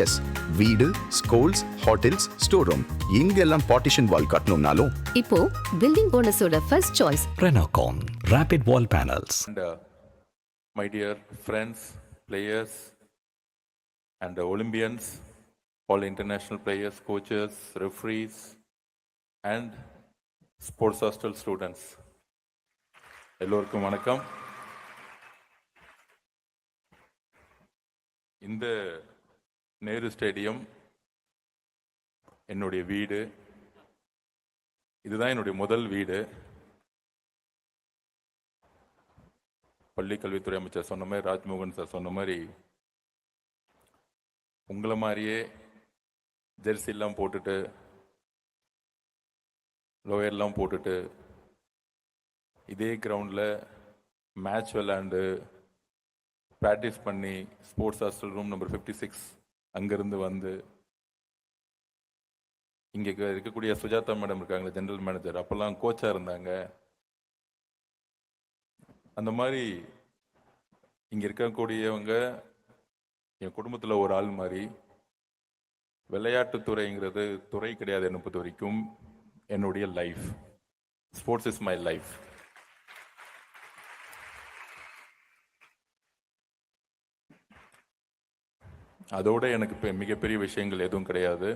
S, வீடு, schools, hotels, store room இங்கெல்லாம் partition wall கட்டணும்னாலும் இப்போ பில்டிங் போனஸோட first choice Renocon Rapid Wall Panels. And my dear friends, players, and Olympians, all international players, coaches, referees, and sports hostel students. எல்லோருக்கும் வணக்கம். இந்த Nehru stadium என்னுடைய வீடு. இதுதான் என்னுடைய முதல் வீடு. பள்ளி கல்வித்துறை அமைச்சர் சொன்ன மாதிரி, ராஜ்மோகன் சார் சொன்ன மாதிரி, உங்களை மாதிரியே ஜெர்சிலாம் போட்டுட்டு லோயர்லாம் போட்டுட்டு இதே கிரவுண்டில் மேட்ச் விளையாண்டு ப்ராக்டிஸ் பண்ணி ஸ்போர்ட்ஸ் ஹாஸ்டல் ரூம் நம்பர் 56 அங்கேருந்து வந்து இங்கே இருக்கக்கூடிய சுஜாதா மேடம் இருக்காங்களே, ஜெனரல் மேனேஜர், அப்போல்லாம் கோச்சாக இருந்தாங்க. அந்த மாதிரி இங்கே இருக்கக்கூடியவங்க என் குடும்பத்தில் ஒரு ஆள் மாதிரி. விளையாட்டுத்துறைங்கிறது துறை கிடையாது என்னை பொறுத்த வரைக்கும், என்னுடைய life. Sports is my life. அதோட எனக்கு இப்போ மிகப்பெரிய விஷயங்கள் எதுவும் கிடையாது.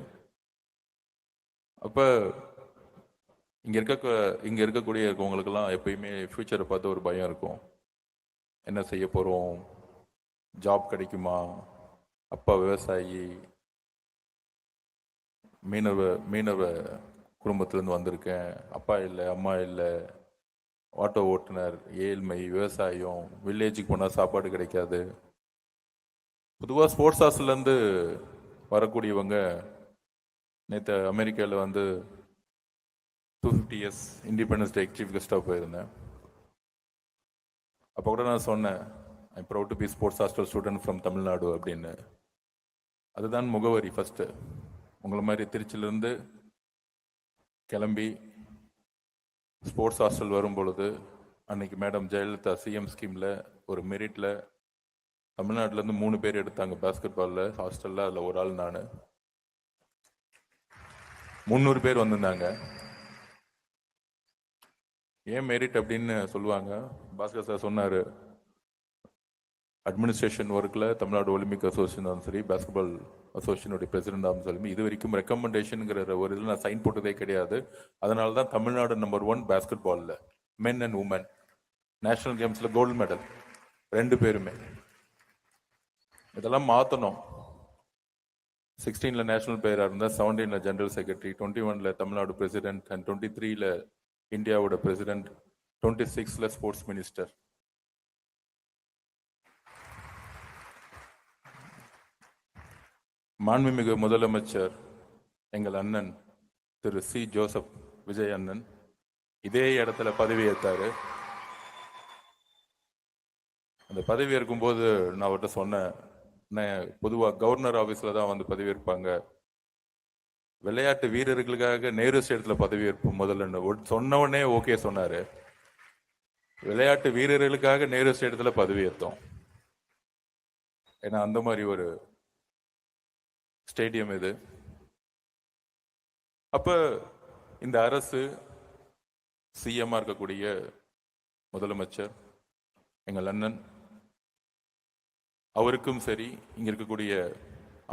அப்போ இங்கே இருக்கக்கூடிய இருக்கவங்களுக்கெல்லாம் எப்பயுமே ஃப்யூச்சரை பார்த்து ஒரு பயம் இருக்கும். என்ன செய்ய போகிறோம், ஜாப் கிடைக்குமா, அப்பா விவசாயி, மீனவ குடும்பத்துலேருந்து வந்திருக்கேன், அப்பா இல்லை அம்மா இல்லை, ஆட்டோ ஓட்டுநர், ஏழ்மை, விவசாயம், வில்லேஜுக்கு போனால் சாப்பாடு கிடைக்காது. பொதுவாக ஸ்போர்ட்ஸ் ஹாஸ்டல்லேருந்து வரக்கூடியவங்க, நேற்று அமெரிக்காவில் வந்து 250 years இண்டிபெண்டன்ஸ் டே சீஃப் கெஸ்டாக போயிருந்தேன். அப்போ கூட நான் சொன்னேன், I am proud to be sports hostel student from Tamil Nadu அப்படின்னு. அதுதான் முகவரி. ஃபஸ்ட்டு உங்களை மாதிரி திருச்சியிலேருந்து கிளம்பி ஸ்போர்ட்ஸ் ஹாஸ்டல் வரும் பொழுது, அன்னைக்கு மேடம் ஜெயலலிதா சிஎம் ஸ்கீமில் ஒரு மெரிட்டில் தமிழ்நாட்டிலேருந்து 3 பேர் எடுத்தாங்க பாஸ்கெட் பாலில் ஹாஸ்டலில். அதில் ஒரு ஆள் நான். 300 பேர் வந்திருந்தாங்க. ஏன் மெரிட் அப்படின்னு சொல்லுவாங்க, பாஸ்கர் சார் சொன்னார், அட்மினிஸ்ட்ரேஷன் ஒர்க்கில் தமிழ்நாடு ஒலிம்பிக் அசோசியேஷன் சரி, பாஸ்கெட்பால் அசோசியேஷனுடைய பிரசிடென்ட் சொல்லி இது வரைக்கும் ரெக்கமெண்டேஷனுங்கிற ஒரு இதில் நான் சைன் போட்டதே கிடையாது. அதனால தான் தமிழ்நாடு நம்பர் 1 பாஸ்கெட் பாலில், மென் அண்ட் உமன். நேஷனல் கேம்ஸில் கோல்டு மெடல் 2 பேருமே. இதெல்லாம் மாற்றணும். 16ல் நேஷனல் பிளேயராக இருந்தால், 17ல் ஜெனரல் செக்ரட்டரி, 21ல் தமிழ்நாடு பிரசிடென்ட், அண்ட் 23ல் இந்தியாவோட பிரசிடென்ட், 26ல் ஸ்போர்ட்ஸ் மினிஸ்டர். மாண்புமிகு முதலமைச்சர் எங்கள் அண்ணன் திரு சி. ஜோசப் விஜய் அண்ணன் இதே இடத்துல பதவி ஏற்றாரு. அந்த பதவி ஏற்கும்போது நான் அவர்கிட்ட சொன்னேன், பொதுவாக கவர்னர் ஆஃபீஸில் தான் வந்து பதவியேற்பாங்க, விளையாட்டு வீரர்களுக்காக நேரு ஸ்டேடியத்தில் பதவியேற்பு முதல்ல சொன்னவொடனே ஓகே சொன்னார். விளையாட்டு வீரர்களுக்காக நேரு ஸ்டேடியத்தில் பதவியேற்றோம். ஏன்னா அந்த மாதிரி ஒரு ஸ்டேடியம் இது. அப்போ இந்த அரசு, சிஎம்மாக இருக்கக்கூடிய முதலமைச்சர் எங்கள் அண்ணன், அவருக்கும் சரி, இங்கே இருக்கக்கூடிய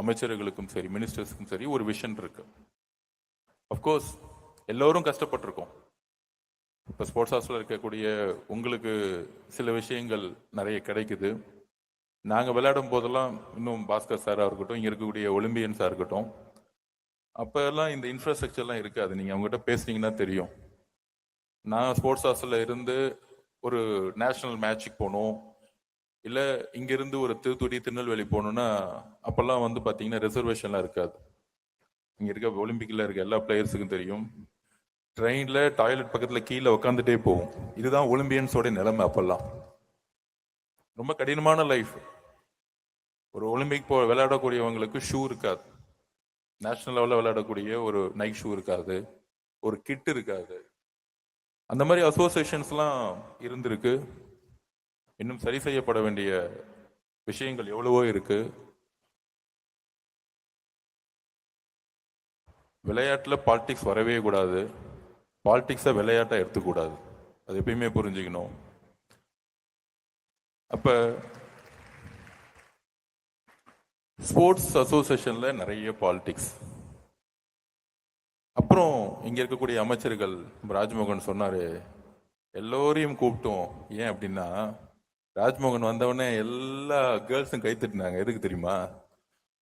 அமைச்சர்களுக்கும் சரி, மினிஸ்டர்ஸுக்கும் சரி, ஒரு விஷன் இருக்கு. அஃப்கோர்ஸ் எல்லோரும் கஷ்டப்பட்டிருக்கோம். இப்போ ஸ்போர்ட்ஸ் ஹாஸ்டலில் இருக்கக்கூடிய உங்களுக்கு சில விஷயங்கள் நிறைய கிடைக்குது. நாங்கள் விளையாடும் போதெல்லாம், இன்னும் பாஸ்கர் சாராக இருக்கட்டும், இங்கே இருக்கக்கூடிய ஒலிம்பியன்ஸாக இருக்கட்டும், அப்போல்லாம் இந்த இன்ஃப்ராஸ்ட்ரக்சர்லாம் இருக்காது. நீங்கள் அவங்ககிட்ட பேசுனீங்கன்னா தெரியும். நான் ஸ்போர்ட்ஸ் ஹாஸ்டலில் இருந்து ஒரு நேஷ்னல் மேட்சுக்கு போகணும், இல்லை இங்கேருந்து ஒரு தூத்துக்குடி, திருநெல்வேலி போகணுன்னா, அப்போல்லாம் வந்து பார்த்தீங்கன்னா ரிசர்வேஷன்லாம் இருக்காது. இங்கே இருக்க ஒலிம்பிக்கில் இருக்க எல்லா பிளேயர்ஸுக்கும் தெரியும், ட்ரெயினில் டாய்லெட் பக்கத்தில் கீழே உட்காந்துட்டே போகும். இதுதான் ஒலிம்பியன்ஸோட நிலைமை. அப்போல்லாம் ரொம்ப கடினமான லைஃப். ஒரு ஒலிம்பிக் விளையாடக்கூடியவங்களுக்கு ஷூ இருக்காது, நேஷனல் லெவலில் விளையாடக்கூடிய ஒரு நைட் ஷூ இருக்காது, ஒரு கிட் இருக்காது. அந்த மாதிரி அசோசியேஷன்ஸ்லாம் இருந்திருக்கு. இன்னும் சரி செய்யப்பட வேண்டிய விஷயங்கள் எவ்வளவோ இருக்கு. விளையாட்டில் பாலிடிக்ஸ் வரவே கூடாது, பாலிடிக்ஸை விளையாட்டை எடுத்துக்கூடாது. அது எப்பயுமே புரிஞ்சுக்கணும். அப்போ ஸ்போர்ட்ஸ் அசோசியேஷனில் நிறைய பாலிடிக்ஸ். அப்புறம் இங்கே இருக்கக்கூடிய அமைச்சர்கள் ராஜ்மோகன் சொன்னார், எல்லோரையும் கூப்பிட்டோம். ஏன் அப்படின்னா, ராஜ்மோகன் வந்தவொடனே எல்லா கேர்ள்ஸும் கை தட்டினாங்க. எதுக்கு தெரியுமா?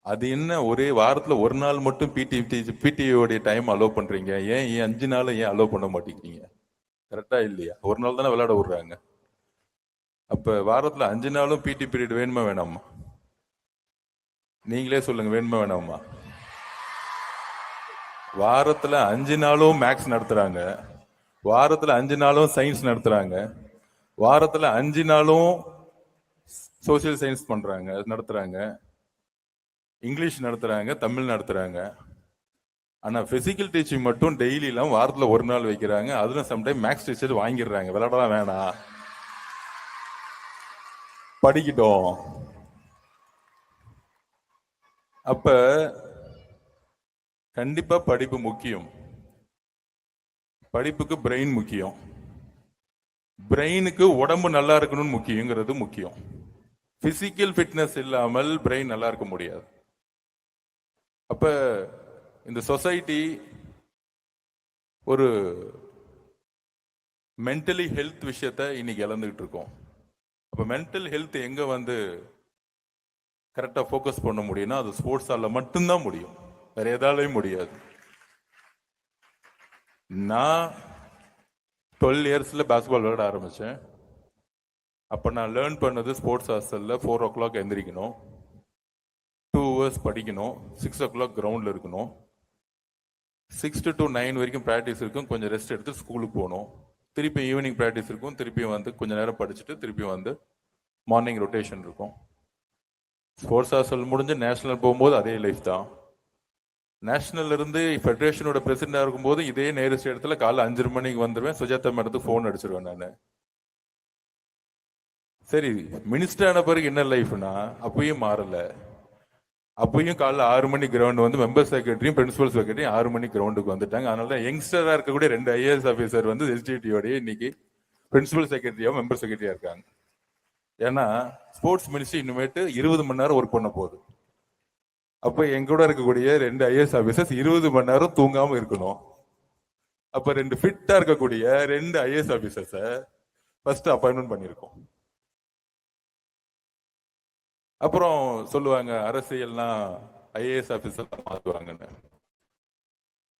அது என்ன ஒரே வாரத்தில் ஒரு நாள் மட்டும் பிடிஓடைய டைம் அலோவ் பண்ணுறீங்க, ஏன் 5 நாள் ஏன் அலோவ் பண்ண மாட்டேங்கிறீங்க? கரெக்டாக இல்லையா? ஒரு நாள் தானே விளையாட விடுறாங்க. அப்போ வாரத்தில் 5 நாளும் பிடி பீரியட் வேணுமா வேணாமா? நீங்களே சொல்லுங்க, வேணுமா வேணாமா? வாரத்தில் 5 நாளும் மேக்ஸ் நடத்துகிறாங்க, வாரத்தில் 5 நாளும் சயின்ஸ் நடத்துகிறாங்க, வாரத்தில் 5 நாளும் சோசியல் சயின்ஸ் நடத்துகிறாங்க, இங்கிலீஷ் நடத்துகிறாங்க, தமிழ் நடத்துகிறாங்க. ஆனால் ஃபிசிக்கல் டீச்சிங் மட்டும் டெய்லியெலாம் வாரத்தில் ஒரு நாள் வைக்கிறாங்க. அதில் சம்டைம் மேக்ஸ் டீச்சர் வாங்கிடுறாங்க. விளையாடலாம் வேணாம், படிக்கிட்டோம். அப்போ கண்டிப்பாக படிப்பு முக்கியம். படிப்புக்கு பிரெயின் முக்கியம். பிரெயினுக்கு உடம்பு நல்லா இருக்கணும்னு முக்கியங்கிறது முக்கியம். பிசிக்கல் ஃபிட்னஸ் இல்லாமல் பிரெயின் நல்லா இருக்க முடியாது. அப்ப இந்த சொசைட்டி ஒரு மென்டலி ஹெல்த் விஷயத்த இன்னைக்கு இழந்துகிட்டு இருக்கோம். அப்ப மென்டல் ஹெல்த் எங்க கரெக்டா ஃபோக்கஸ் பண்ண முடியும்னா அது ஸ்போர்ட்ஸால மட்டும்தான் முடியும், வேற எதாலையும் முடியாது. நான் 12 இயர்ஸ்ல பேஸ்பால் விளையாட ஆரம்பிச்சேன். அப்ப நான் லேர்ன் பண்ணது ஸ்போர்ட்ஸ் ஹாஸ்டல்ல 4 o'clock எந்திரிக்கணும், 2 hours படிக்கணும், 6 o'clock கிரவுண்ட்ல இருக்கணும், 6 to 9 வரைக்கும் ப்ராக்டிஸ் இருக்கும், கொஞ்சம் ரெஸ்ட் எடுத்து ஸ்கூலுக்கு போகணும், திருப்பி ஈவினிங் ப்ராக்டிஸ் இருக்கும், திருப்பி கொஞ்ச நேரம் படிச்சுட்டு திருப்பி மார்னிங் ரொட்டேஷன் இருக்கும். ஸ்போர்ட்ஸ் ஹாஸ்டல் முடிஞ்சு நேஷனல் போகும்போது அதே லைஃப் தான். நேஷனல் இருந்து ஃபெடரேஷனோட பிரசிடண்டா இருக்கும்போது இதே நேரஸ்ட் இடத்துல காலைல 5 மணிக்கு வந்துடுவேன். சுஜாதா மேடத்துக்கு ஃபோன் அடிச்சிருவேன் நான். சரி, மினிஸ்டர் ஆன பிறகு என்ன லைஃப்னா அப்பயும் மாறல. அப்பயும் காலைல 6 மணி கிரவுண்ட் மெம்பர் செக்ரட்டரியும் பிரின்சிபல் செக்ரட்டரியும் 6 மணி கிரவுண்டுக்கு வந்துட்டாங்க. அதனால தான் யங்ஸ்டரா இருக்கக்கூடிய 2 IAS ஆஃபீஸர் எஸ்டிடியோடய இன்னைக்கு பிரின்சிபல் செக்ரட்டரியா மெம்பர் செக்ரட்டரியா இருக்காங்க. ஏன்னா ஸ்போர்ட்ஸ் மினிஸ்ட்ரி இனிமேட்டு 20 மணி நேரம் ஒர்க் பண்ண போகுது. அப்ப எங்க கூட இருக்கக்கூடிய 2 IAS ஆபீசர்ஸ் 20 மணி நேரம் தூங்காம இருக்கணும். அப்ப 2 ஃபிட்டா இருக்கக்கூடிய 2 IAS ஆபீசர்ஸ ஃபர்ஸ்ட் அப்பாயின்மெண்ட் பண்ணிருக்கோம். அப்புறம் சொல்லுவாங்க அரசியல்னா IAS ஆபீசர் மாத்துவாங்கன்னு.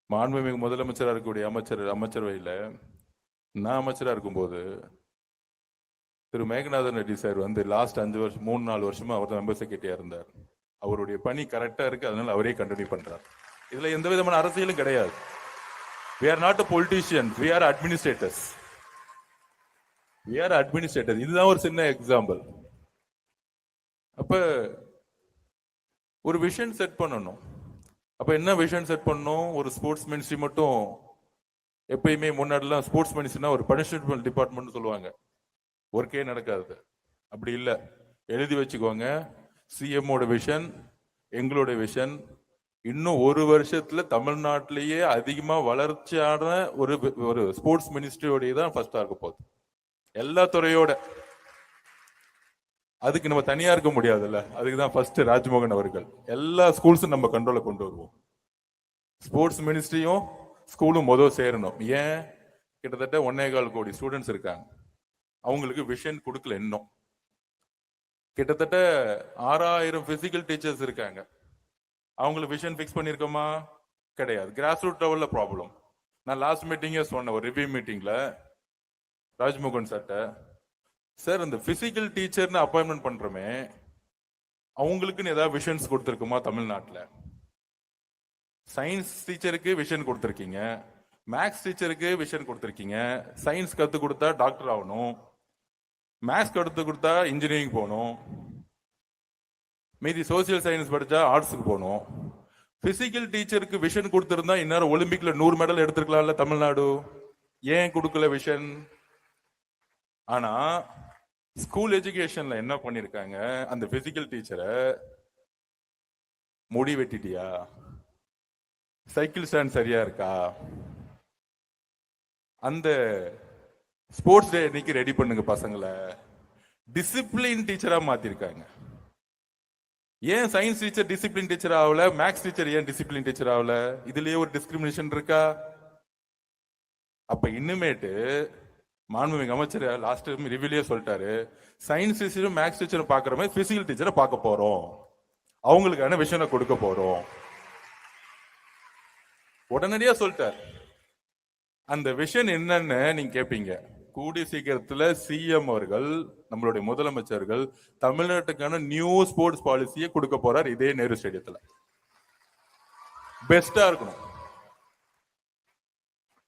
மாண்புமிகு முதலமைச்சராக இருக்கக்கூடிய அமைச்சரவையில நான் அமைச்சரா இருக்கும்போது திரு மேகநாதன் ரெட்டி சார் லாஸ்ட் 5 வருஷம் 3-4 வருஷமா அவர் மெம்பர் செக்ரட்டரியா இருந்தார். அவருடைய பணி கரெக்டா இருக்கு, அதனால அவரே கண்டினியூ பண்றார். இதுல எந்த விதமான அரசியலும் கிடையாது. We are not a politicians, we are administrators. இதுதான் ஒரு சின்ன எக்ஸாம்பிள். அப்ப ஒரு விஷன் செட் பண்ணணும். அப்ப என்ன விஷன் செட் பண்ணணும்? ஒரு ஸ்போர்ட்ஸ் மினிஸ்ட்ரி மட்டும் எப்பயுமே முன்னாடிலாம் ஸ்போர்ட்ஸ் மினிஸ்ட்ரினா ஒரு பனிஷ்மெண்ட் டிபார்ட்மெண்ட் சொல்லுவாங்க, ஒர்க்கே நடக்காது. அப்படி இல்லை, எழுதி வச்சுக்கோங்க. சிஎம்மோட விஷன், எங்களோட விஷன், இன்னும் 1 வருஷத்துல தமிழ்நாட்டிலேயே அதிகமா வளர்ச்சியான ஒரு ஸ்போர்ட்ஸ் மினிஸ்ட்ரியோடைய தான் ஃபர்ஸ்டா இருக்க போகுது, எல்லா துறையோட. அதுக்கு நம்ம தனியா இருக்க முடியாதுல்ல. அதுக்கு தான் ஃபர்ஸ்ட் ராஜ்மோகன் அவர்கள் எல்லா ஸ்கூல்ஸும் நம்ம கண்ட்ரோல கொண்டு வருவோம். ஸ்போர்ட்ஸ் மினிஸ்ட்ரியும் ஸ்கூலும் சேரணும். ஏன்? கிட்டத்தட்ட 1.25 கோடி ஸ்டூடெண்ட்ஸ் இருக்காங்க, அவங்களுக்கு விஷன் கொடுக்கல இன்னும். கிட்டத்தட்ட 6000 பிசிக்கல் டீச்சர்ஸ் இருக்காங்க, அவங்களுக்கு விஷன் ஃபிக்ஸ் பண்ணிருக்கோமா? கிடையாது. கிராஸ் ரூட் லெவல்ல ப்ராப்ளம். நான் லாஸ்ட் மீட்டிங்கே சொன்னேன், ஒரு ரிவ்யூ மீட்டிங்ல ராஜ்மோகன் சார் இந்த பிசிக்கல் டீச்சர்னு அப்பாயின்மெண்ட் பண்றோமே, அவங்களுக்குன்னு ஏதாவது விஷன்ஸ் கொடுத்துருக்குமா தமிழ்நாட்டில்? சயின்ஸ் டீச்சருக்கு விஷன் கொடுத்துருக்கீங்க, மேக்ஸ் டீச்சருக்கு விஷன் கொடுத்துருக்கீங்க. சயின்ஸ் கத்து கொடுத்தா டாக்டர் ஆகணும், மேத்ஸ் கத்து கொடுத்தா இன்ஜினியரிங் போகணும், மீதி சோசியல் சயின்ஸ் படிச்சா ஆர்ட்ஸுக்கு போகணும். பிசிக்கல் டீச்சருக்கு விஷன் கொடுத்திருந்தா இந்நேரம் ஒலிம்பிக்ல 100 மெடல் எடுத்திருக்கலாம்ல தமிழ்நாடு. ஏன் கொடுக்கல விஷன்? ஆனா ஸ்கூல் எஜுகேஷன்ல என்ன பண்ணிருக்காங்க, அந்த பிசிக்கல் டீச்சரை முடி வெட்டிட்டியா, சைக்கிள் ஸ்டாண்ட் சரியா இருக்கா, அந்த ஸ்போர்ட்ஸ் டே இன்னைக்கு ரெடி பண்ணுங்க பசங்களை. டிசிப்ளின் டீச்சரா மாத்திருக்காங்க. ஏன் சயின்ஸ் டீச்சர் டிசிப்ளின் டீச்சர் ஆகல, மேக்ஸ் டீச்சர் ஏன் டிசிப்ளின் டீச்சர் ஆகல? இதுலயே ஒரு டிஸ்கிரிமினேஷன் இருக்கா? அப்ப இன்னுமேட்டு மாண்புமிகு அமைச்சர் லாஸ்ட் ரிவ்யூலயே சொல்லிட்டாரு, சயின்ஸ் டீச்சரும் மேக்ஸ் டீச்சரும் பாக்குற மாதிரி பிசிக்கல் டீச்சரை பார்க்க போறோம், அவங்களுக்கான விஷயம் கொடுக்க போறோம். உடனடியா சொல்லிட்டார். அந்த விஷன் என்னன்னு நீங்க கேட்பீங்க. கூடிய சீக்கிரத்துல சிஎம் அவர்கள், நம்மளுடைய முதலமைச்சர்கள் தமிழ்நாட்டுக்கான நியூ ஸ்போர்ட்ஸ் பாலிசியை கொடுக்க போறார் இதே நேரு ஸ்டேடியத்துல. பெஸ்டா இருக்கணும்.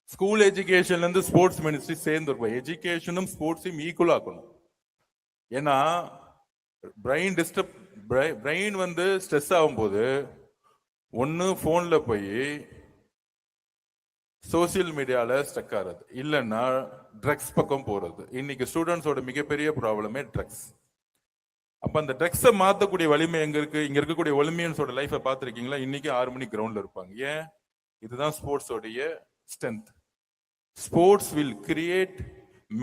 ஸ்கூல் எஜுகேஷன்ல இருந்து ஸ்போர்ட்ஸ் மினிஸ்ட்ரி சேர்ந்து இருக்கும். எஜுகேஷனும் ஸ்போர்ட்ஸையும் ஈக்குவல் ஆக்கணும். ஏன்னா பிரெயின் வந்து ஸ்ட்ரெஸ் ஆகும்போது ஒன்னு போன்ல போய் சோசியல் மீடியால ஸ்டக் ஆறது, இல்லைன்னா ட்ரக்ஸ் பக்கம் போறது. இன்னைக்கு ஸ்டூடெண்ட்ஸோட மிகப்பெரிய ப்ராப்ளமே ட்ரக்ஸ். அப்ப அந்த ட்ரக்ஸை மாத்தக்கூடிய வலிமை எங்க இருக்கு? இங்க இருக்கக்கூடிய ஒலிம்பியன்ஸோட லைஃபை பார்த்திருக்கீங்களா? இன்னைக்கு 6 மணி கிரவுண்ட்ல இருப்பாங்க. ஏன்? இதுதான் ஸ்போர்ட்ஸோடைய strength. Sports will create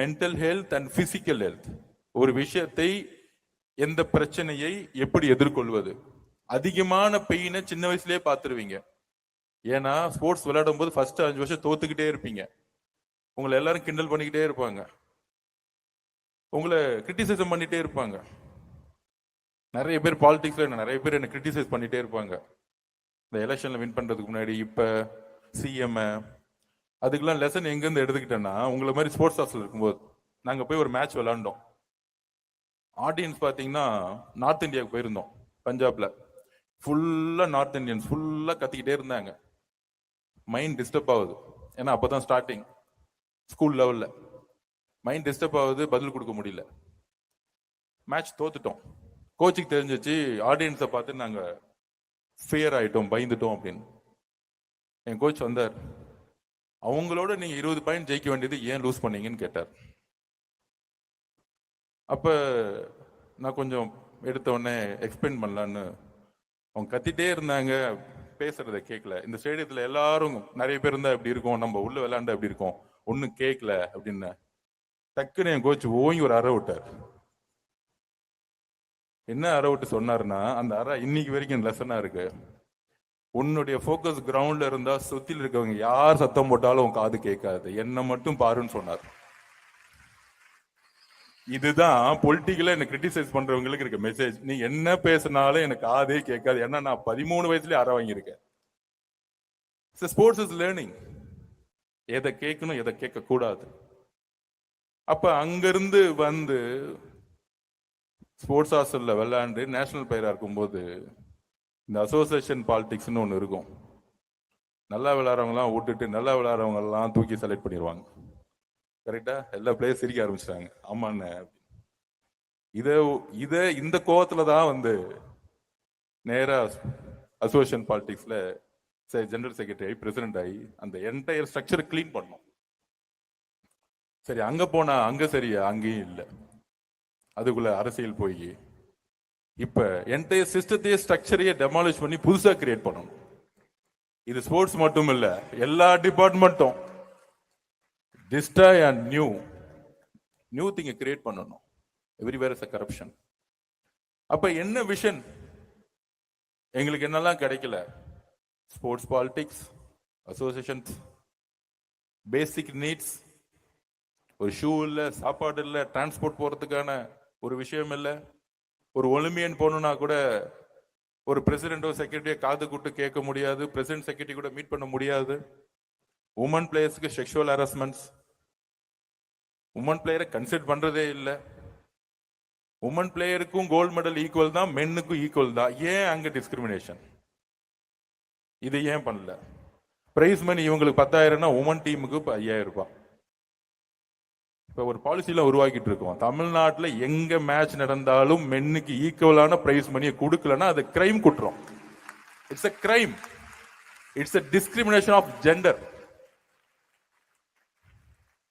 mental health and physical health. ஒரு விஷயத்தை, எந்த பிரச்சனையை எப்படி எதிர்கொள்வது. அதிகமான பெயினை சின்ன வயசுலயே பார்த்துருவீங்க. ஏன்னா ஸ்போர்ட்ஸ் விளையாடும் போது ஃபர்ஸ்ட் 5 வருஷம் தோத்துக்கிட்டே இருப்பீங்க. உங்களை எல்லாரும் கிண்டல் பண்ணிக்கிட்டே இருப்பாங்க, உங்களை கிரிட்டிசைசம் பண்ணிட்டே இருப்பாங்க. நிறைய பேர் பாலிடிக்ஸ்ல நிறைய பேர் என்ன கிரிட்டிசைஸ் பண்ணிட்டே இருப்பாங்க. இந்த எலெக்ஷன்ல வின் பண்றதுக்கு முன்னாடி இப்ப சிஎம் அதுக்கெல்லாம் லெசன் எங்கேருந்து எடுத்துக்கிட்டேன்னா, உங்களை மாதிரி ஸ்போர்ட்ஸ் ஹாஸ்டல் இருக்கும்போது நாங்கள் போய் ஒரு மேட்ச் விளாண்டோம். ஆடியன்ஸ் பார்த்தீங்கன்னா நார்த் இந்தியாவுக்கு போயிருந்தோம். பஞ்சாப்ல ஃபுல்லாக நார்த் இந்தியன்ஸ் ஃபுல்லாக கத்திக்கிட்டே இருந்தாங்க. மைண்ட் டிஸ்டர்ப் ஆகுது. ஏன்னா அப்போதான் ஸ்டார்டிங் ஸ்கூல் லெவலில் மைண்ட் டிஸ்டர்ப் ஆகுது, பதில் கொடுக்க முடியல. மேட்ச் தோத்துட்டோம். கோச்சுக்கு தெரிஞ்சிச்சு, ஆடியன்ஸை பார்த்து நாங்கள் ஃபியர் ஆகிட்டோம், பயந்துட்டோம் அப்படின்னு. என் கோச் வந்தார். அவங்களோட நீங்க 20 பாயிண்ட் ஜெயிக்க வேண்டியது ஏன் லூஸ் பண்ணீங்கன்னு கேட்டார். அப்ப நான் கொஞ்சம் எடுத்த உடனே எக்ஸ்பிளைன் பண்ணலான்னு, அவங்க கத்திட்டே இருந்தாங்க, பேசுறத கேட்கல. இந்த ஸ்டேடியத்துல எல்லாரும் நிறைய பேர் இருந்தா எப்படி இருக்கும், நம்ம உள்ள விளையாண்டா எப்படி இருக்கும், ஒன்னும் கேட்கல அப்படின்னு டக்குன்னு என் கோச் ஓங்கி ஒரு அறை விட்டார். என்ன அறை விட்டு சொன்னாருன்னா, அந்த அறை இன்னைக்கு வரைக்கும் லெசனா இருக்கு. உன்னுடைய ஃபோக்கஸ் கிரவுண்ட்ல இருந்தா சுத்தில இருக்கவங்க யார் சத்தம் போட்டாலும் உன் காது கேட்காது, என்ன மட்டும் பாருன்னு சொன்னார். இதுதான் பொலிட்டிக்கலா என்ன கிரிட்டிசைஸ் பண்றவங்களுக்கு இருக்க மெசேஜ். நீ என்ன பேசினாலும் எனக்கு காதே கேட்காது. ஏன்னா நான் 13 வயசுலயே அறை வாங்கியிருக்கேன். Sports is learning. எதை கேட்கணும், எதை கேட்க கூடாது. அப்ப அங்கிருந்து வந்து ஸ்போர்ட்ஸ் ஹாஸ்டல்ல விளையாண்டு நேஷனல் பிளேயரா இருக்கும்போது இந்த அசோசியேஷன் பாலிடிக்ஸ்னு ஒன்று இருக்கும். நல்லா விளையாடுறவங்கலாம் விட்டுட்டு நல்லா விளையாடுறவங்க எல்லாம் தூக்கி செலக்ட் பண்ணிடுவாங்க. கரெக்டா? எல்லா பிளேயர் சிரிக்க ஆரம்பிச்சிட்டாங்க. ஆமாண்ண, இந்த கோவத்துல தான் வந்து நேரா அசோசியேஷன் பாலிடிக்ஸ்ல ஜெனரல் செக்ரட்டரி பிரசிடென்ட் ஆகி அந்த என்டையர் ஸ்ட்ரக்சரை கிளீன் பண்ணோம். சரி, அங்க போனா அங்க சரியா, அங்கேயும் இல்லை. அதுக்குள்ள அரசியல் போய் இப்ப என்டையர் சிஸ்டத்தையே ஸ்ட்ரக்சரையே டெமாலிஷ் பண்ணி புதுசா கிரியேட் பண்ணணும். இது ஸ்போர்ட்ஸ் மட்டும் இல்ல, எல்லா டிபார்ட்மெண்ட்டும் destroy and new thing create பண்ணணும். Everywhere is a corruption. அப்ப என்ன விஷன் எங்களுக்கு என்னெல்லாம் கிடைக்கல? Sports politics, associations, basic needs, ஒரு ஷூ இல்ல, சாப்பாடு இல்ல, டிரான்ஸ்போர்ட் போறதுக்கான ஒரு விஷயம் இல்லை. ஒரு ஒலிம்பியன் போகணும்னா கூட ஒரு பிரசிடென்டோ செக்ரட்டரியோ காது கூட்டு கேட்க முடியாது, பிரசிடென்ட் செக்ரட்டரி கூட மீட் பண்ண முடியாது. உமன் பிளேயர்ஸ்க்கு செக்ஷுவல் ஹராஸ்மெண்ட்ஸ், உமன் பிளேயரை கன்சிடர் பண்றதே இல்லை. உமன் பிளேயருக்கும் கோல்டு மெடல் ஈக்குவல் தான், மென்னுக்கும் ஈக்குவல் தான். ஏன் அங்க டிஸ்கிரிமினேஷன்? இது ஏன் பண்ணல? பிரைஸ் மணி இவங்களுக்கு 10,000னா உமன் டீமுக்கு 5,000 ரூபாய். இப்ப ஒரு பாலிசிலாம் உருவாக்கிட்டு இருக்கோம். தமிழ்நாட்டில் எங்க மேட்ச் நடந்தாலும் மென்னுக்கு ஈக்குவலான பிரைஸ் மணியை கொடுக்கலன்னா அது கிரைம் குற்றம். It's a crime. It's a discrimination of gender.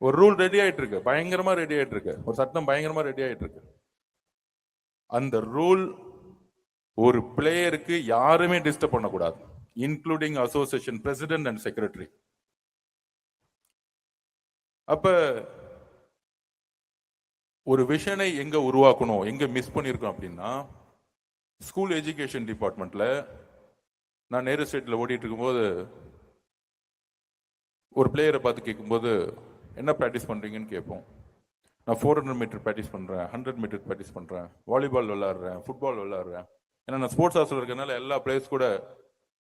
ஒரு ரூல் ரெடி ஆயிட்டு இருக்கு, பயங்கரமா ரெடி ஆயிட்டு இருக்கு, ஒரு சட்டம் பயங்கரமா ரெடி ஆயிட்டு இருக்கு. அந்த ரூல் ஒரு பிளேயருக்கு யாருமே டிஸ்டர்ப் பண்ணக்கூடாது. Including association president and secretary. அப்ப ஒரு விஷனை எங்க உருவாக்கணும், எங்க மிஸ் பண்ணிருக்கோம் அப்படின்னா, ஸ்கூல் எஜுகேஷன் டிபார்ட்மெண்ட்ல நான் நேரு ஸ்டேட்ல ஓடிட்டு இருக்கும்போது ஒரு பிளேயரை பார்த்து கேட்கும்போது என்ன ப்ராக்டிஸ் பண்றீங்கன்னு கேட்போம். நான் 400 மீட்டர் ப்ராக்டிஸ் பண்றேன், 100 மீட்டர் ப்ராக்டிஸ் பண்றேன், வாலிபால் விளையாடுறேன், ஃபுட்பால் விளையாடுறேன். ஏன்னா நான் ஸ்போர்ட்ஸ் ஹாஸ்டல் இருக்கனால எல்லா பிளேயர்ஸ் கூட